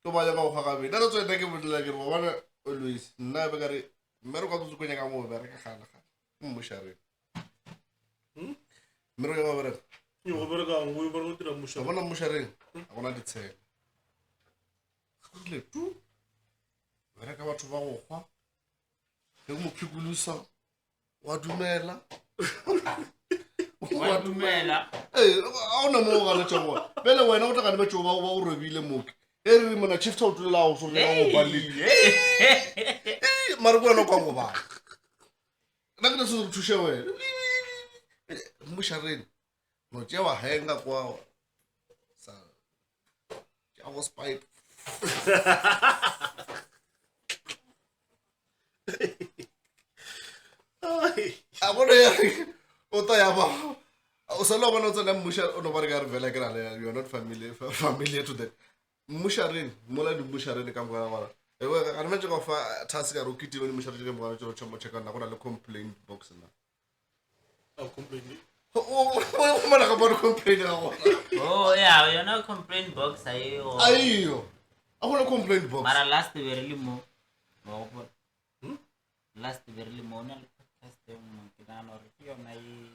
To ba ya go ga gabe. That's why ke bodela ke go bona always. Nna be ka re mmero ka tso konya ka mo be re ka gana ga. Mo share. Mmero ya ba re. e go bereka ngo e go dira Sa musho bona mo share. A gona ditshela. Go le tu. Re ka batho ba go gwa. Ke mo phikulusa. Wa dumela. Wa dumela. A ona mo ga le tšhogo bele wena o tla ka be tšhoba o robile moke e re mona chief out le la o so re go ba le mara bona kwa go ba na ke se thushe wena mo shareng no tšewa henga kwa sa ja go spite a bona ya o ta ya ba o sa lo bona o tsena mmusha o no ba re ka re vela ke rale you are not familiar to that mmushareng mola di mmushareng ka mogala ngwana e we ka nna tšego fa task ka ro kitile ni mmushareng ke mogala tšo tšho check na go na le complaint box na o mana ka bona complaint ga gona Oh yeah, yona complaint box ayo. ayo a gona complaint box Mara last verily mo. Last verily mo na podcast mo ke na no re yona e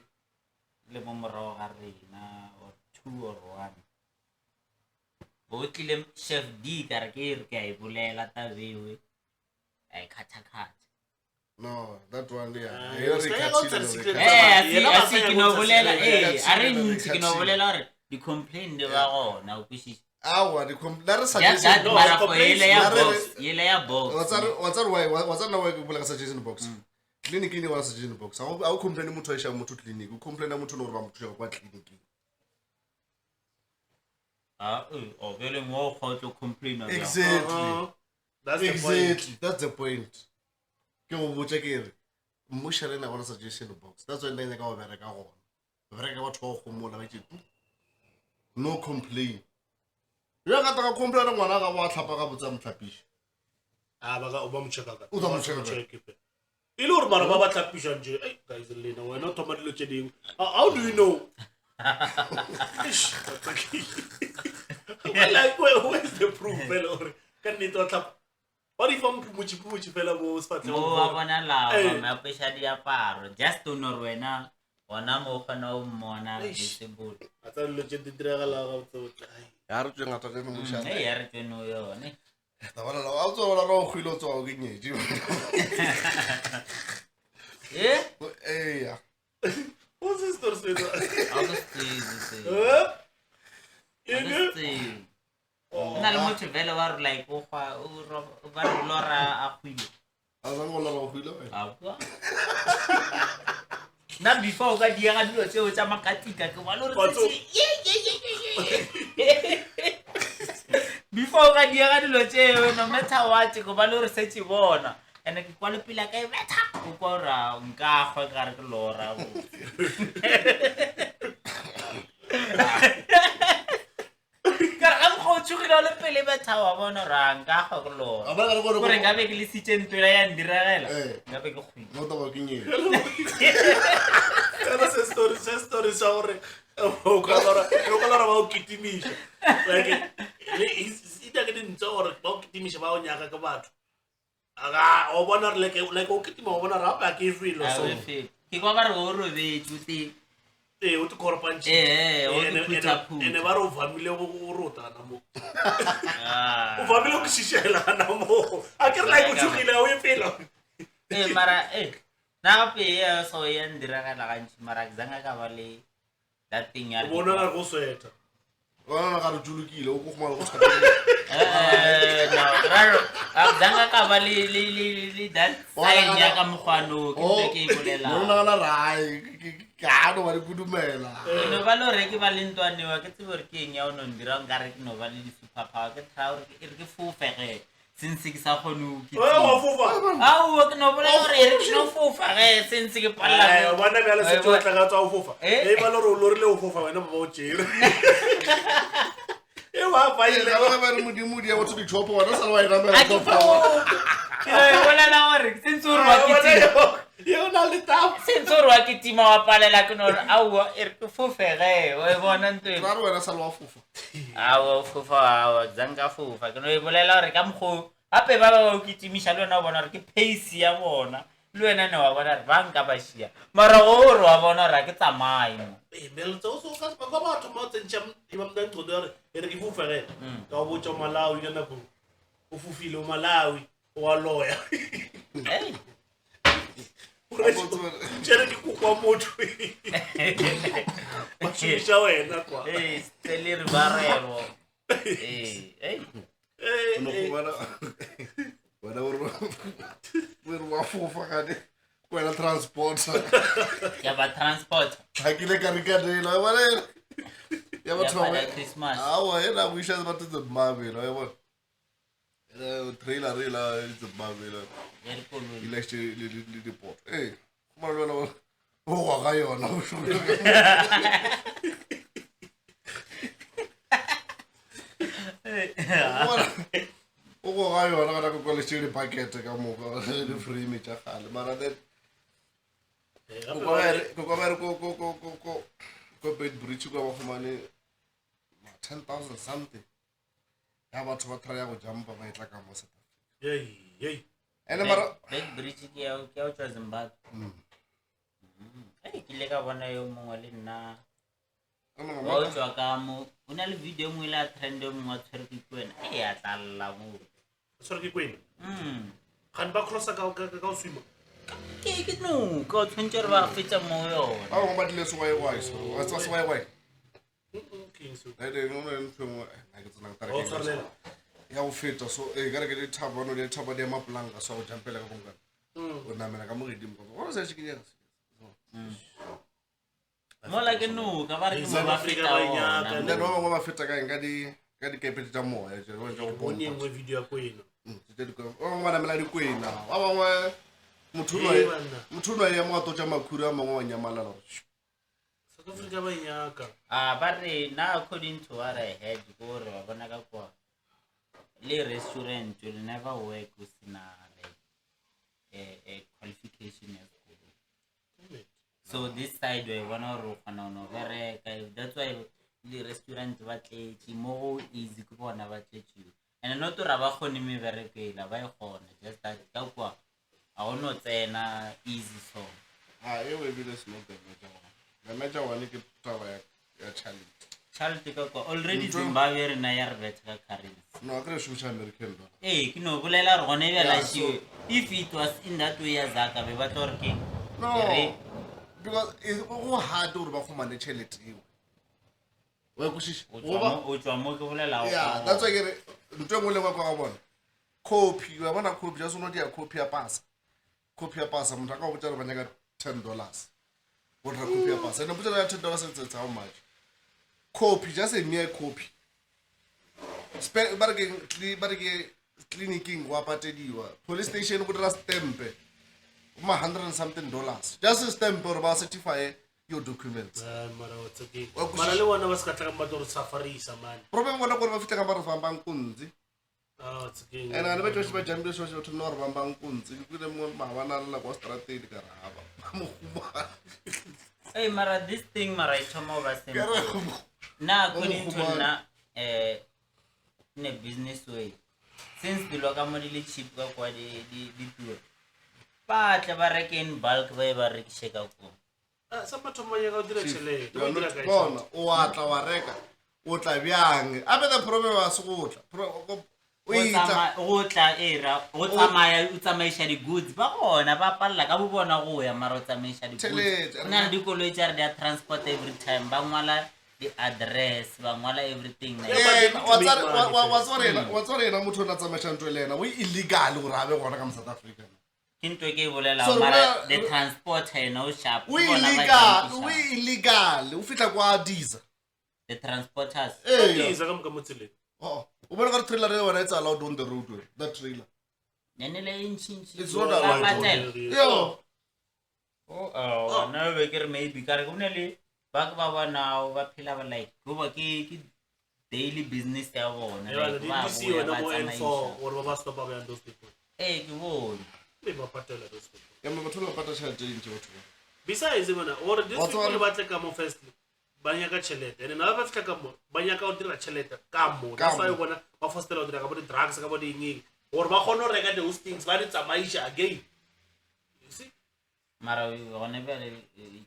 le mo moro ga rena or 2 or 1. Bo tlile chef D ka re ke a e bolela ta bewe. Ai khatha. no that one yeah Asi ke no bolela a re ntse ke no bolela gore di complain de ba gona o kwishi. awa di complaint re Ya suggestion that mara ko complaints, yele ya box. what's na wa ke bolela ka suggestion box clinic ni wa suggestion box a o complain motho a isha motho clinic o complain motho no re ba motho kwa clinic O vele mo khotlo complain about. exactly that's the point exactly that's the point ke go botsa ke re mmusha rena gona suggestion box that's why nna ka go bereka gona bereka batho ba go mola ba tšetu no complain ya ka ta ka complain ngwana ga wa tlhapa ka botsa mtlhapiša ba mo check ka O tla mo checka ka. ile gore mara ba ba tlhapiša nje guys lena wena o thoma dilo tše dingwe how do you know Ish, that's okay. Well, like where's the proof fela gore ka nnete wa tlhapa what if I'm motšhiputši fela bo sefatlhe Mo wa bona la ba apesha diaparo just to know wena ona mo khona o mmona visible. a tsa dilo tše di diragala ga botsotsi ya re tswe ngata ke mmusha Ya re tseno yone. ta bona la a tswa la go khwilo tswa o ke nyeje ya what's this story say Augustine. ene Na le motho vele wa re like o ba re lora a khwile. a zang go la go khwilo Abua. Na before ka dia ga dilo tseo tsa makatika ke ba lore before ka dia ga dilo tseo no matter what go ba lore se tsi bona ene ke kwa le pila ka e betha o kwa ra nka gwa ka re ke lora bo ka am go tshugile le pele betha wa bona ra nka gwa ke lora a ba ka go gore ngabe ke le sitentwe ya ndiragela ngabe ke khwi no ta ba ke nyeje kana se story sa gore o ka lora ba o kitimiša like ita ke dintse gore ba o kitimiša ba o nyaka ka batho aga o bona like o kitima o bona ra ba ke filo so ke kwa ba re o robetse te o te korpantše o di putsa ene ba re o famile go rotana mo o famile go šišelana mo a ke re like o tshogile o e pelo mara na gape so ya ndiragela gantši mara ke zanga ka ba le that thing ya o bona ga go sweta bona ga re julukile o go gomala go no raro zanga ka ba le that sign ya ka mogwano ke ke bolela no na la rai ka no ba di kudumela no ba lo re ke ba le ntwanewa ke tsebe re ke eng ya o no ndira nka re ke no ba le di superpower ke tra gore ke fofege since ke sa khone ke wa fofa au ke no bolela gore e re no fofa ge since ke palla bona bjale se tlo tla ga tswa o fofa e ba lo lorile o fofa wena ba o tjere e wa ba ile ba re modimodi ya go tse dichopo wena sa le wa ena ba ke bolela gore since o re wa ke yo na le tap sensor wa ke tima wa palela ke no au e re ke fofege o e bona ntwe ra re wena sa le wa fofa au fofa zanga fofa ke no e bolela gore ka mgo hape ba ba o ke timisha le wena o bona gore ke pace ya bona le wena ne wa bona re ba nka ba shia mara o re wa bona gore ke tsamaye mo bel tso so ka ba ba to mo tsentša e ba mdan trodore e re ke fofege ka o botsa malawi ka nako o fofile o malawi o wa loya hey Jere di kukwa motho. Mashumisha wena kwa. Steli ribarero. no kubana wena uri wa fofa kade kwela transport Ya ba transport. akile karikadela wala ya ba ba Christmas. awa yena wisha ba tse mabelo yabo trailer rela tse mabelo ile tse le deport kuma lwana o wa ga yona o sho o go ga yona ka go le tse packet ka mo ka le frame tsa gale mara then ko bed bridge ko ba fumane 10,000 something ya batho ba try go jumpa ba itla ka mo South Africa Hey. ene mara big bridge ke ya o tswa Zimbabwe. Ke le ka bona yo mongwe le nna o tswa ka mo o na le video mo ile a trend mo wa tshwere ke kwena ya tlalla mo Sorry ke kwena. Kan ba crossa ka o swima. ke no ka tshwentse ba fetsa mo yo a go batle so wa so wa tsa so wa King so. ene no no ntwe a ke tsena ka O tsarlela. ya go feta so ka re ke le thaba no le thaba de maplanka so go jumpela ka bongana o namela ka mo redimo go se tshikile mola ke no ka ba re ke mo ba feta ona nna no ba feta ka di kepete tsa moya je go ja go Boni ngwe video ya kwena. tse di go o ba namela di kwena ba bangwe motho no ya mo to tsa makhura mangwe wa nyamalala South Africa ba nyaka. ba re na according to what I heard go re wa bona ka kwa le restaurant will never work with a qualification as good. So this side we wanna ro kana no bereka that's why the restaurant ba tletsi mo easy go bona ba tletsi and not to ra ba khone me berekela ba e khone just that ka kwa a ono tsena easy so e we be the smoke the major one ke taba ya Charlie ka kwa already Zimbabwe re na ya re betha currency no akre shumisha American dollar ke no bolela re gone bela shiwe if it was in that way ya zaka be ba tlore ke no because it go hard to ba khumane chelete iwe wa kushisha o tswa mo ke bolela yeah that's why ke ntwe mo le kwa ga bona copy wa bona copy ja sono dia copy ya pasa motho ka go botsa ba nyaka $10 go ra copy ya pasa ene botsa ya $10 it's how much copy just a mere copy barke clinicing wa patediwa police station go dira stamp ma $100 and something just a stamp or ba certify your documents Mara what's okay. Mara le wana ba ska tla ka mator safari sa man. problem bona gore ba fitla ka ba re fambang kunzi It's okay. ene ane ba tšwa ba jambe so so no re bambang kunzi ke le mo ma bana la kwa strategy ka raba mo khuma mara this thing mara ithoma ba simple na according to na in a business way since the local money le cheap ka kwa di tour ba tla ba reke in bulk ba rekishe ka kwa Sa mathomo ya ga o dira tšhelete. bona o atla wa reka o tla byang abe the problem wa se go tla go tla era go tsamaya o tsamaisha di goods ba gona ba palla ka bo bona go ya mara o tsamaisha di goods na le dikoloi tsa re dia transport every time ba ngwala di address ba ngwala everything wa tsore motho na tsamaisha ntwe le ena o illegal gore abe gona ka South Africa kinto ke bolela mara the transporter no sharp we illegal o fitla kwa diesel the transporters Iza ka mo tseleng. Oh, when I got trailer, when it's allowed on the road, that trailer. It's not allowed. Yeah. Oh, no, we can maybe only back now, what pillar like go daily business. Did you see when I'm going for or Baba stop and those people? Hey, you won't. Maybe Patel those people. Yeah, I'm told about the child change. Besides, even or this people about to come first. Banyaka chelet, and another come Banyaka or chelet, come. That's why I want to first tell about the drugs, about the ing, or Bahono regard those things, but it's a Maisha again. You see? Mara, whenever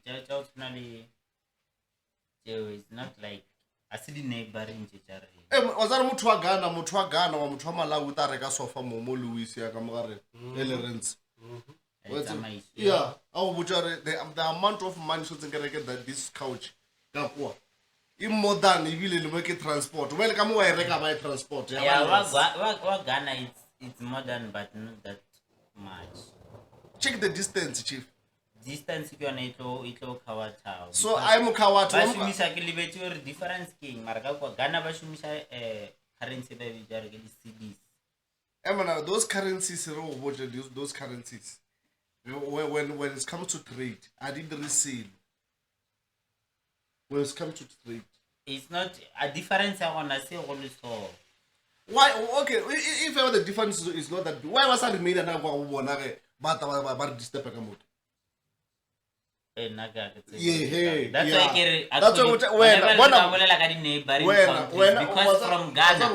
church outside, it's not like a city neighbor in Chichari. Was that Mutuagana, or Mutuamala with Arega Sofa Momo Louis, Yakamare, Elerens? Yeah, our butcher, the amount of money shooting can get that this couch. In more than if you make it transport. Welcome where I buy transport. Yeah, what Ghana it's modern but not that much. Check the distance, chief. Distance you can ito kawata. So I'm Kawata. Bashumisha kilibeti difference king. Maraka kwa Ghana bashumisha currency baby jarge CDs. Emana, those currencies those currencies. When it comes to trade, I did resale. When it comes to trade. It's not a difference I wanna say also. Why okay, if ever the difference is not that why was I made and I but disturb Yeah, that's why because from Ghana,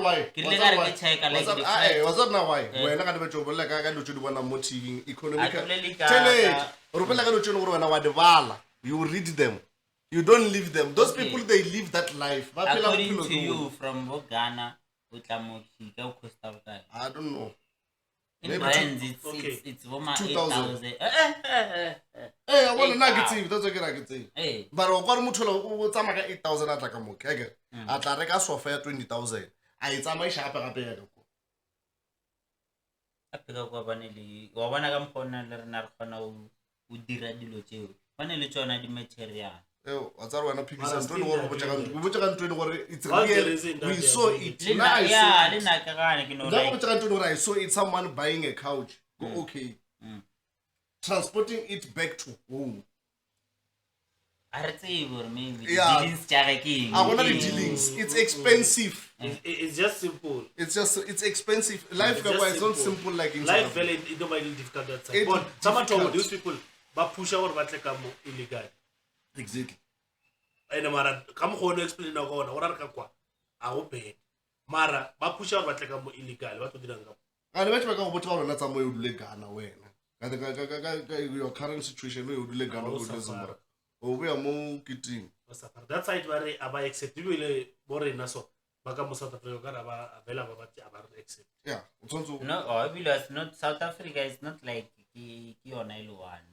was that now why? When I got to job like I got to do one more TV economic. You read them. You don't live them. Those people they live that life. According to you, from Ghana, I don't know. In brands, it's 2,000. Hey, I want a negative. That's okay, I can say. Hey, But I got much 8,000 at like a mock. At like a software 20,000. I it's a my shop. I pick up Wanelli. Wanagam Pona Narcona would direct you. Wanelli Chona the material. Oh, what's our one picture? Don't worry. It's real. We saw it. Yeah, I didn't like I saw it. Someone buying a couch. Okay. Transporting it back to home. Yeah. I want the dealings. It's expensive. It's just simple. It's expensive. Life is not simple like in life very it don't really difficult that side. But someone told these people but push our what like illegal. Exactly. And Mara, come home explain now or Rakakwa. I will pay. Mara, but push out what like illegal. What would you do? And let's make a watch out on some way would leg Ghana away. Your current situation we would leg Ghana would oh, we are more kidding. That side where I accept you will borrow Naso. Bakamu South Africa available about accept. Yeah. No, I will not South Africa is not like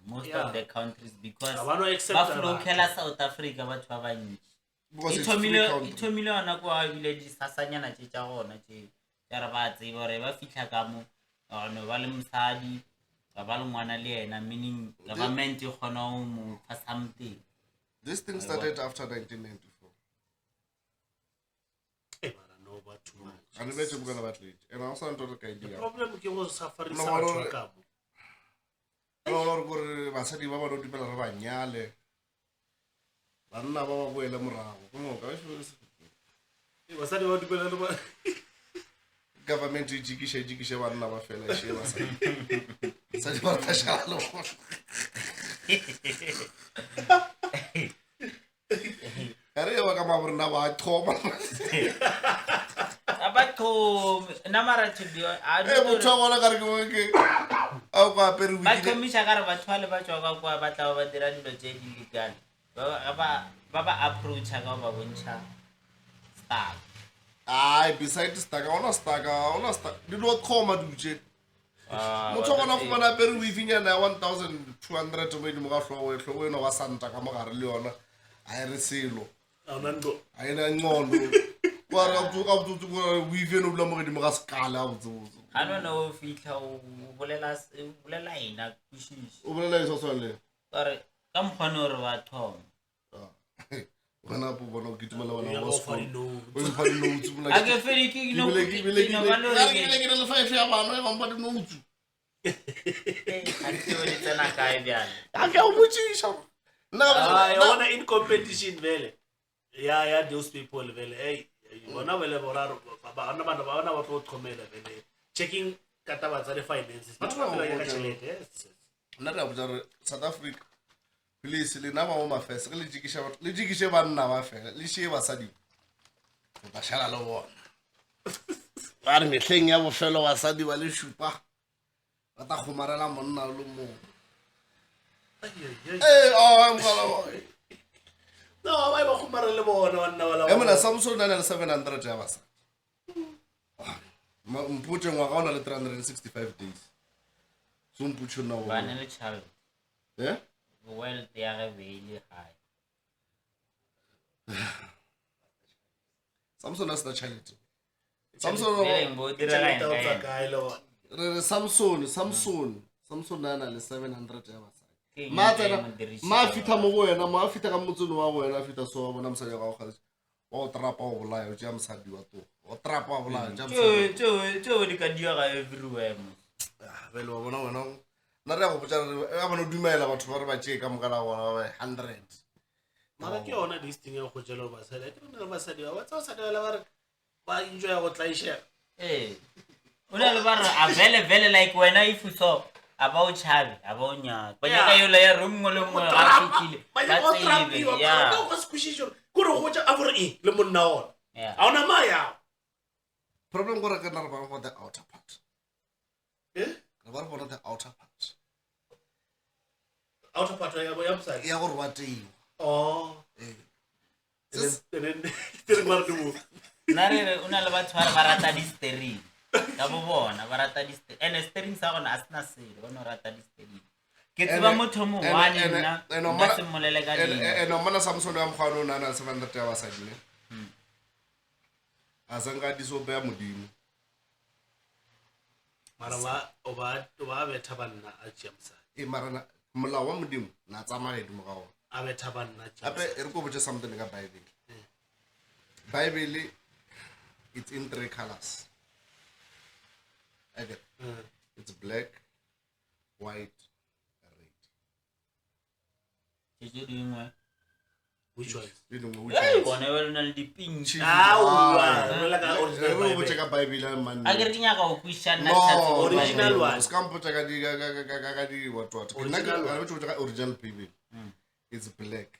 most of the countries because Buffalo Kela South Africa but it's a million village Sasanya na chicha ona chi Jarabatsi or ever Fichakamu or no Valum Sadi Valum Wanale meaning government you hono for something. This thing started after 1994. No, but too much. And imagine we're gonna it. And also I'm talking idea. The problem was suffering no gore basadi ba ba no dipela re ba nyale banna ba ba boela morago go ka basadi ba dipela re ba government e jikishe banna ba fela she ba sa di ba tashalo are wa ka maborna ba thoma Abatko namara to be I don't know au ka peru ba komisha ka re batho ba le ba tswa kwa ba tla ba dira dilo tse di legal ba approach ka ba bontsha stuck besides stuck did not come at you motho bona go bona peru wifinya na 1200 to me mo ga hlowe no wa santa ka mo gare le yona a re selo anando a ina ngondo kwa go wifi no bla mo di mo ga skala botso I don't know if it bolela ina kushishi o bolela iso sole gore ka mphano re ba thoma Gana po bona ke tumela Ya bona go was fa dinotes. o mpa di notes mo a ke fele ke no ke le 5 ya bana ba mpa di notes a ke o le tsena kae bjana a ke o botsisha I wanna in competition vele. Yeah, those people vele. Hey, bona vele bona bana ba tlo tlhomela vele. Checking kataba tsa le finances. Batho ba phela ka tšhelete. Yes. nna re a botsa re South Africa please le na mo mafese le jikishe banna ba fela le shie basadi ba shala le bona ba re mehleng ya bofelo basadi ba le shupa ba ta kgomarela monna le mo I'm gonna No, ba go mara le bona wanna wala. mona Samsung na le 700 ya basadi mputse ngwa ga ona le 365 days so mputse na ba ne le child eh well they are really high Samsung na sa charity Feeling bo dira Tšhelete o tsa kae kae le bona. re Samsung na le 700 ya basadi Ke ma eng e tsena mo dirisa ma fitha mo go wena ma fitha ka motsone wa go wena fitha so wa bona mosadi ga go kgale o trapa o bolaya o tšea mosadi wa to o trapa o bolaya o tšea mosadi tšeo di ka diega everywhere mo bele wa bona wena nna re ya go botsa re a bona o dumela batho ba re ba tšee ka moka la bona ba 100 Mara ke yona this thing ya go jela basadi. Ke nna basadi ba tsa basadi ba re ba enjoy go tlaisha. o na le ba re a vele like wena if you saw a ba o chabe a ba o nya ba nyaka yola ya room ngwe le ngwe ga fitile ba tsebe ya go squishisho go re go tsa a gore le monna ona. A ona maya. problem gore ke nna re bona go the outer part Eh? re ba re bona the outer part Outer part ya mosadi. ya gore wa teiwa Oh. eh Then mar du. nna re o na le batho ba re ba rata di-steering ka bo bona ba rata di-steering and steering sa gona a sena sele ba no rata di-steering ke tseba motho mo one nna nka se mmolele ka dina no mana Samsung ya mkhano na na 700 ya basadi ne a sanga di so beya modimo Mara ba betha banna a tšea e marana molao wa modimo na tsamaya di mo ga ona a betha banna a tšea ape e re go botse something ka Bible it's in 3 colors okay it's black white red tšeo dingwe Which one? you know which bona ba le na le dipink Rela ka re original go botse Bible. ka Bible man a ke re ke nyaka go kwešana no Original one. scam botse ka di what Original nna one. ke botse ka original Bible it's black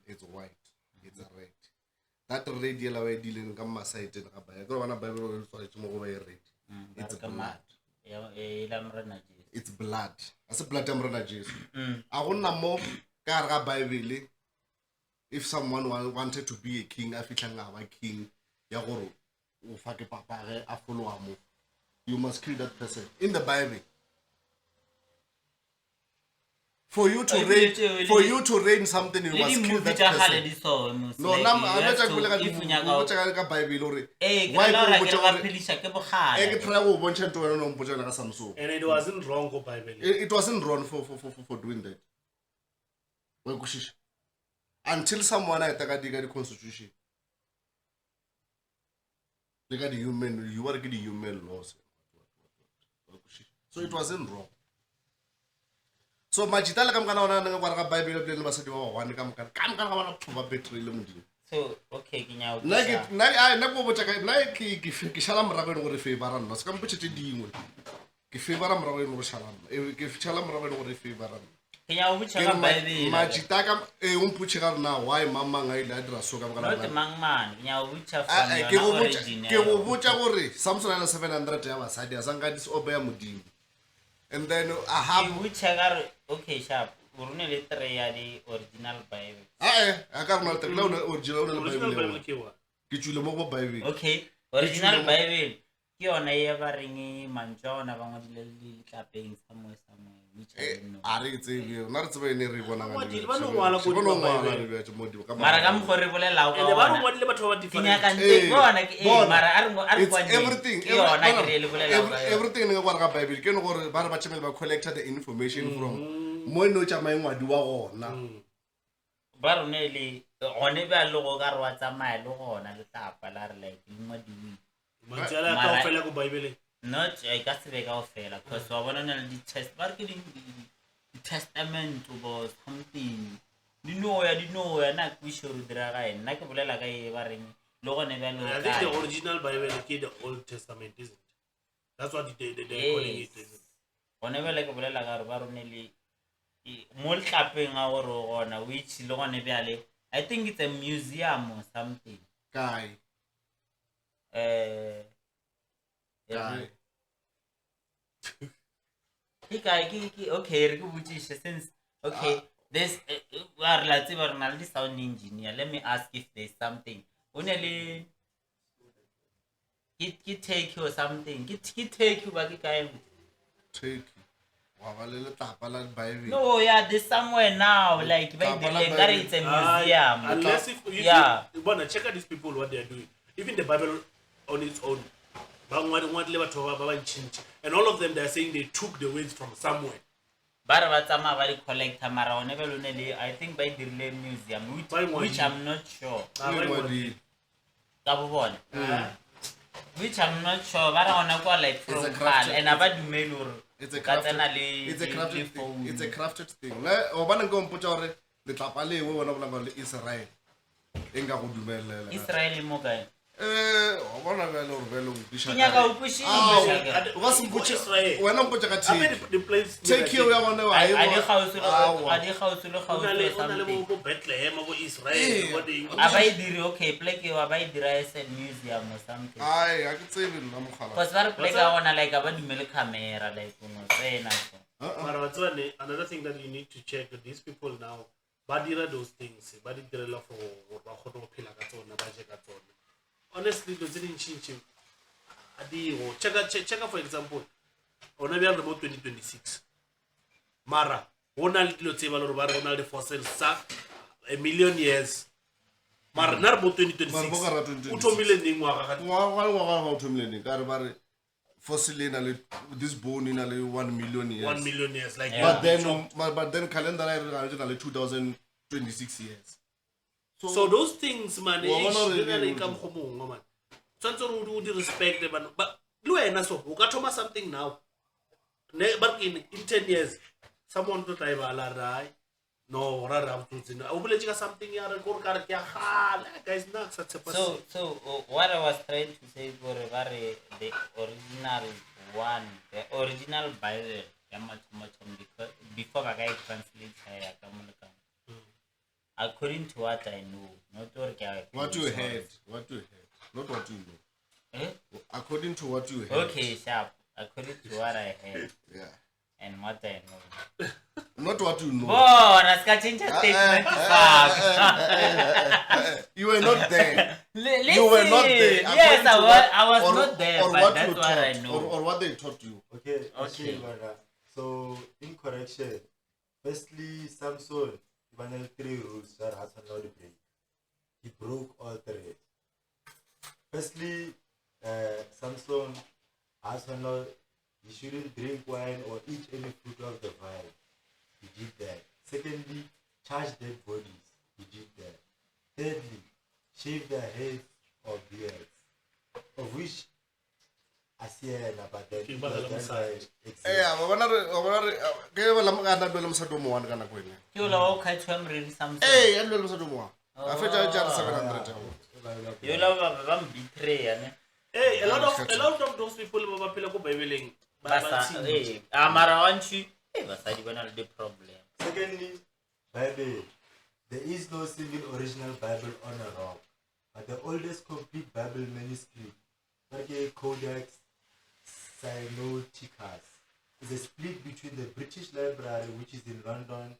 it's white it's red that red yellow e dileng ka masite ka Bible ke bona Bible re tswetse mo go ba e red it's blood it's blood as a blood amrona Jesus a gonna mo ka re ga Bible if someone wanted to be a king a fitlhang a king ya gore o fa ke papa ge a followa mo you must kill that person in the Bible for you to reign something you must kill that person no nam a betsa ke bolela ka Bible ore why ke try go bontsha ntwe wena no mpotsana ka Samsung And it wasn't wrong for Bible. it wasn't wrong for doing that wa kushisha until someone a taka di constitution they got the human you are getting human laws so it wasn't wrong so majitala kam kana ona nga kwa ka Bible le basadi ba one kam kana ga bana phuba battery le modimo so okay ke nya o na go botsa ka na ke shala morago le gore favor nna se ka mpotse dingwe ke favor morago le gore shala ke shala morago le gore favor ke nya o botsa ka Bible majita ka o mpotse ka rena why mama nga ile a dira so ka not bana mang man ke nya o botsa ke from go origin ke go botsa gore Samsung ana 700 ya basadi a sanga disobey modimo and then I have botsa ka okay sharp o rone le 3 ya di original Bible a ka rena tla ona original ona Original Bible Bible ke wa. ke tsule mo go Bible okay original Bible ke yona e ba reng mantsona ba ngodile le tlapeng somewhere which I don't know a re tsebe na re tsebe ne re bona ga Ngwadile, ba no ngwala ko di Bible. mara ka mo gore bolela o ka And ba re bona ngwadile batho ba ke different. nya ka nte bona ke mara a re it's kwa everything ke yona ke re le bolela o ka yona everything ne go ga Bible ke no gore ba re ba tshemela ba collect the information from mo no tsa maengwadi wa gona ba ronele gone ba le go ka re wa tsamaya le gona le tapa la re like le mo diwi Mantsela ka ofela go Bible. not I ka se be ka ofela because wa bona na le di test ba re ke di testament or something di no ya na ku sho re dira ga ena ke bolela ka e ba reng le gone ba I lo think the original Bible is the Old Testament, isn't it? That's what they're calling it, isn't it? gone ba le ke bolela ka re ba ronele mo tlapeng a gore gona which le gone bjale I think it's a museum or something Guy. Guy. Okay re ke botšiše since okay there's wa re la tseba re na le sound engineer let me ask if there's something o ne le ke take or something ke take ba ke kae Take. no yeah there's somewhere now like by the it's a museum Unless if you wanna check out these people what they're doing. Even the Bible on its own. And all of them they're saying they took the words from somewhere. ba re ba tsamaya ba di collector mara one be lone le I think by the museum which I'm not sure ka bo bona which I'm not sure ba re gona kwa like from Cal and ba dumele gore it's a crafted thing. O bana go mpotsa gore le tlapa le we bona bona le Israel enga go dumelela Israel mo kae o bona ba le re lo bisha ke nyaka o pushing o ba se mpotsa wena mpotsa ka I mean the place take you ya bona wa a di kgausule go Bethlehem go Israel what they a ba idiri okay pleke wa ba idira as a museum or something ai a ke tsebe nna mogala because ba re pleke a ona like ba dumele camera like no tsena another thing that you need to check these people now ba dira those things ba di direla for ba go go phela ka tsona ba je ka tsona honestly those didn't change adigo check for example ona bya re mo 2026 mara wona le dilo tseba le ba re bona le fossils sa a million years mara na re mo 2026 o thomile neng wa ga o thomile neng ka re ba re fossil in le this bone in le 1 million years 1 million years like but then calendar le 2026 years so those things man they come home man so do the respect but lo ena so o ka thoma something now but in 10 years someone to try bala rai no ra ra tsutsina o bole ka something ya re go ka re ke gala guys not such a so what I was trying to say for the original Bible because before I translate ya ka mo according to what I know not what you heard not what you know according to what you heard okay sharp according to what I heard yeah and what I know not what you know oh that's got change statement you were not there you were not there yes I was not there or but what that's you what I taught, know or what they taught you okay. So in correction firstly Samson he 3 rules that has not break he broke all 3 firstly Samson has not he shouldn't drink wine or eat any fruit of the vine. He did that. Secondly, charge dead bodies. He did that. Thirdly, shave their heads or beards. Of which I see about that. Yeah, ke ba la mongana be le mosadi mo wana kana kwena ke o la o khaithwa mreli something ya le mosadi mo a fetsa ja 700 yo la ba betray ne hey a lot of those people ba phela go Bible amara wanchi basadi bana le problem secondly Bible there is no single original Bible on a rock but the oldest complete Bible manuscript like Codex Sinaiticus is a split between the British Library which is in London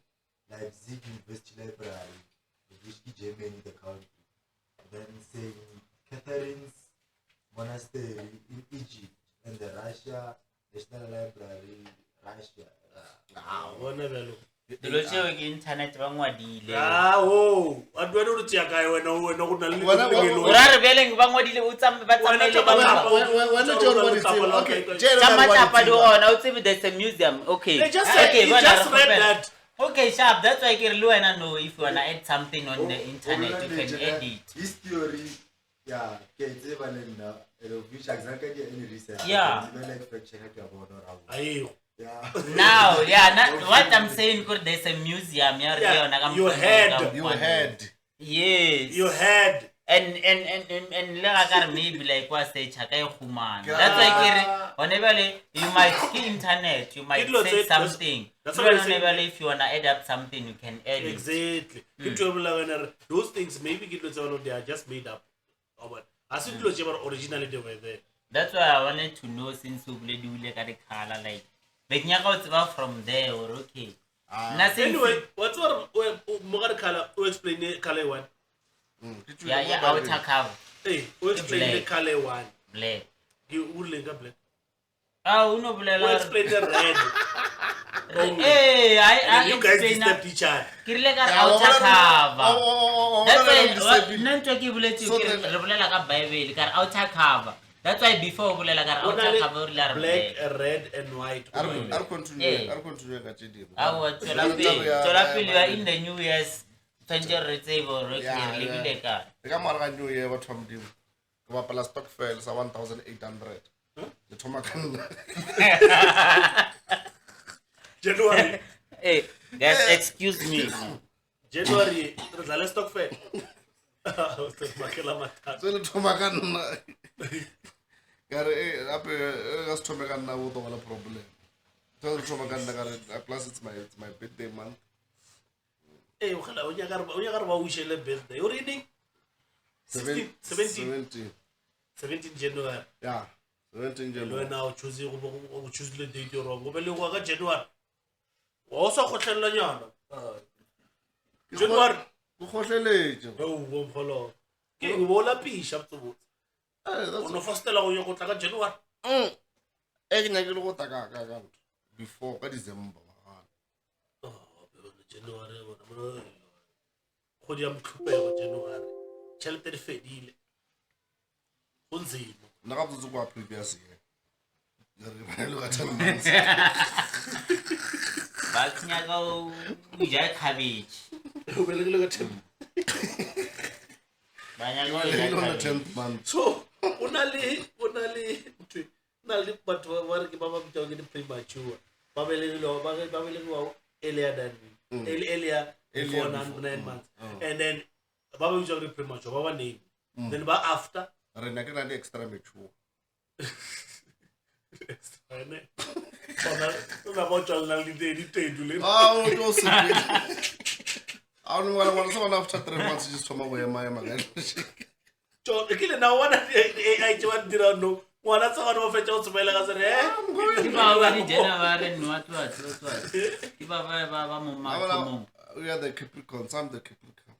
Leipzig University Library which is Germany the country and then St. Catherine's Monastery in Egypt and the Russia National Library Russia bona belo dilo tseo ke internet ba ngwadile adwa do tsia kae wena go na le o ra re beleng ba ngwadile o tsambe ba tsamele ba wena John what is it okay tsamata pa di ona o tsebe there's a museum okay just read that Okay, sharp. That's why Kirlu and I know if you wanna add something on the internet, you can edit. This theory, yeah, it's even which exactly any research. Yeah. Like fact check about Ayo. yeah. Now, what I'm saying, because there's a museum here. Your head. Yes. Your head. And maybe like what say chakai human. That's why whenever you might see internet, you might say something. That's what I'm saying. Whenever if you wanna add up something, you can add Exactly. Those things maybe they are just made up. But as it originally they were there. That's why I wanted to know since we do like the color like from there or okay. Nothing. Anyway, what's what more color? Who explain the color one? Yeah, outer cover. Hey, who explain the color one? Black. You would link a black. Oh, no black. Who explain the red? Hey, I you guys explain disturbed each other. Kirlega outer cover. That's why why to give you Bible car outer cover. That's why before we like outer cover black, red, and white. I'll continue. Gachidi. You are in the New Year's century table. New Year, what from you? Come up, stock fails 1,800. The Tomakan. January. Hey, guys, excuse me. January, the stock fair. So the Tomakan. That's Tomakan now with all the problem. Tell the Tomakan plus it's my birthday month. Hey, we are wish a birthday. You reading? 17 January. Yeah, 17 January. Now choose the date you're wrong. Well, January. Also, hotel January. Oh, follow. Okay, we will be sharp to vote. On the first level, you go to January. Before December. Oh, January. Kodiam Cooper, January. Shelter Fedil. Unzi. Nakazuka previous year. Look at 10 months. But go Jack cabbage. Look at him. On the 10th month. So, Unali, but what Baba talking premature. Babylon earlier than me. Earlier before 9 months. And then Baba was talking premature. Baba name. Then about after. Renegade extra mature. Oh, it was I don't want someone after 3 months just from away my man. John, again, now one I didn't know. One that's one of a John Smell as a We are the Capricorn, some the Capricorn.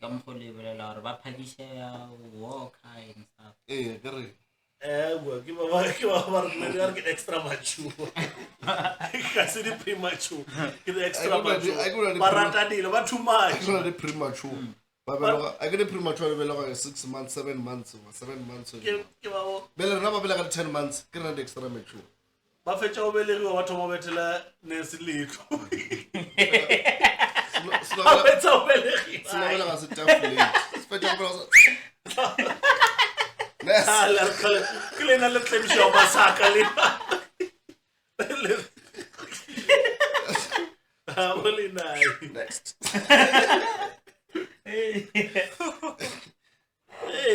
Come for liberal or Bapagisha walk and stuff. Eh, agree. Give a get extra mature. Consider premature. Get extra mature. Barata deal about too much. It's not premature. But I get a premature 6 months, 7 months, or 7 months. Bella never be like 10 months, get an extra mature. Buffett over the automobile Nancy Lee. It's over Clean a little show massacre. Really nice. Next. Hey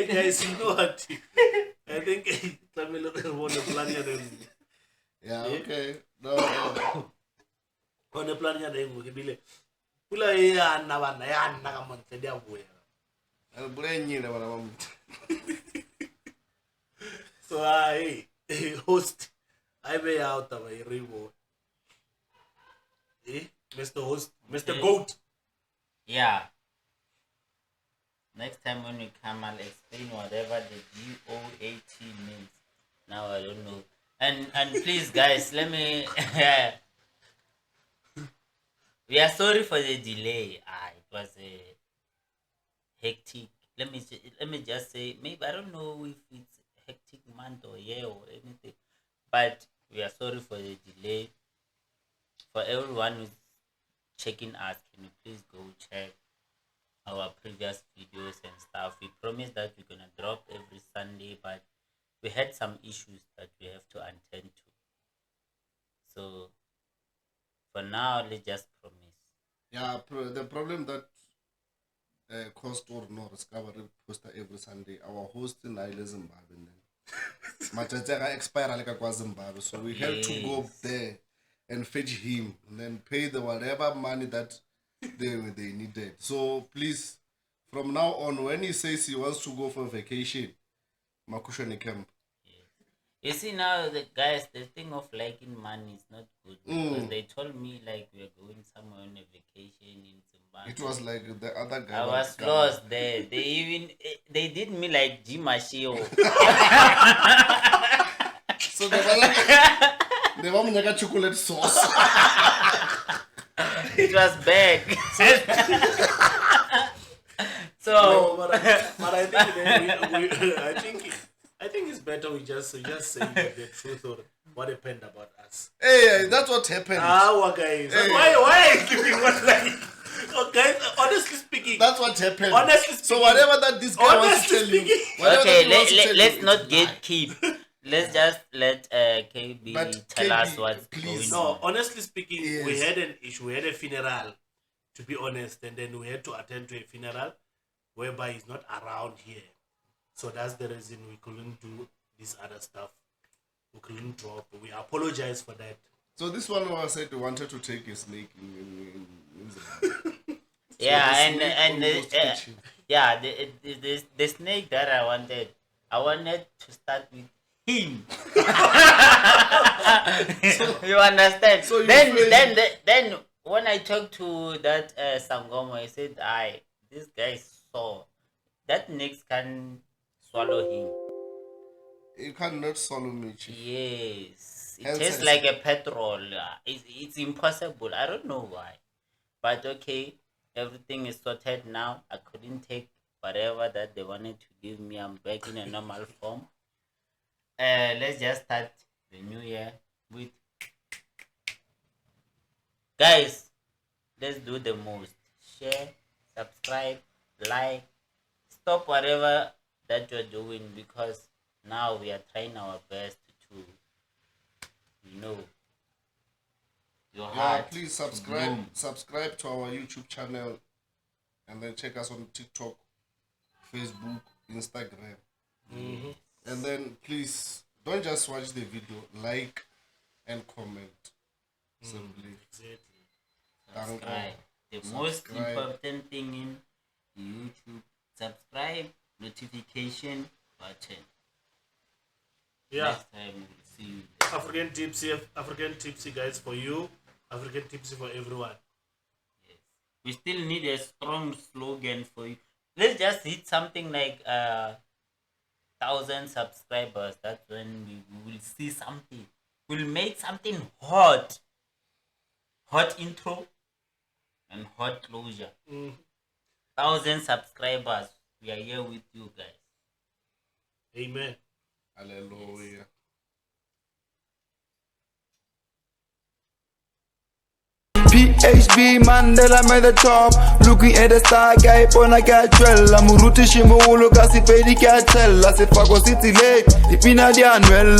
guys, you know what? I think I'm a little on the planet. Yeah, okay. No. On the planet, we can be Pula ya Navana, ya Nagamonte, they are weird. I'll blame you never. So I host, I may out of a reward. Eh, Mr. Host, Mr. Goat. Yeah. Next time when we come, I'll explain whatever the GOAT means. Now I don't know. And please, guys, let me. We are sorry for the delay. It was a hectic. Let me just say, maybe I don't know if it's a hectic month or year or anything, but we are sorry for the delay. For everyone who's checking us, can you please go check our previous videos and stuff? We promise that we're gonna drop every Sunday, but we had some issues that we have to attend to. So for now, let's just promise. Yeah, the problem that caused or no discovery poster every Sunday. Our host in Isle Zimbabwe. Machacha expire like a Zimbabwe, so we had to go there and fetch him and then pay the whatever money that they needed. So please, from now on, when he says he wants to go for vacation, Makushani camp. You see now, the guys, the thing of liking money is not good because they told me like we are going somewhere on a vacation in Zimbabwe. It was like the other guy. I was lost there. They did me like Jimashio. So they want me like chocolate sauce. It was bad. So, No, but I think I think it's better we just say the truth or what happened about us. Hey, that's what happened. What guys? Hey. Why are you giving one like? Okay, honestly speaking. That's what happened. Honestly so speaking. whatever that this guy wants to tell you. okay, let's not gatekeep. Let's just let KB But tell KB, us what's please. going on. No, honestly speaking, Yes. we had an issue. We had a funeral, to be honest, and then we had to attend to a funeral whereby he's not around here. So that's the reason we couldn't do this other stuff. We couldn't drop. We apologize for that. So this one was said he wanted to take a snake in Zimbabwe. Yeah, the and snake almost bit him. yeah, the snake that I wanted to start with him. You understand? So you then when I talked to that Sangoma, I said, this guy saw that next can swallow him. You cannot swallow me, Chief. Yes, it Hence tastes I- like a petrol. It's impossible. I don't know why, but okay, everything is sorted now. I couldn't take whatever that they wanted to give me. I'm back in a normal form. Let's just start the new year with, guys, let's do the most. Share, subscribe, like, stop whatever that you're doing, because now we are trying our best to, your Yeah, heart. please to bloom. subscribe to our YouTube channel, and then check us on TikTok, Facebook, Instagram. And then please don't just watch the video, like and comment. Simply. Exactly. Subscribe. The most Subscribe. important thing in YouTube, subscribe, notification button. Yeah. Next time we'll see you. African Tipsy guys for you, African Tipsy for everyone. Yes. We still need a strong slogan for you. Let's just hit something like 1,000 subscribers. That's when we will see something. We'll make something hot. Hot intro and hot closure. 1,000 subscribers. We are here with you guys. Amen. Hallelujah. PHB Mandela made the top. Looking at the star guy, bona katrella. Muruti shimuulu kasi fedi katella. Se fako city late, ipina di anwella.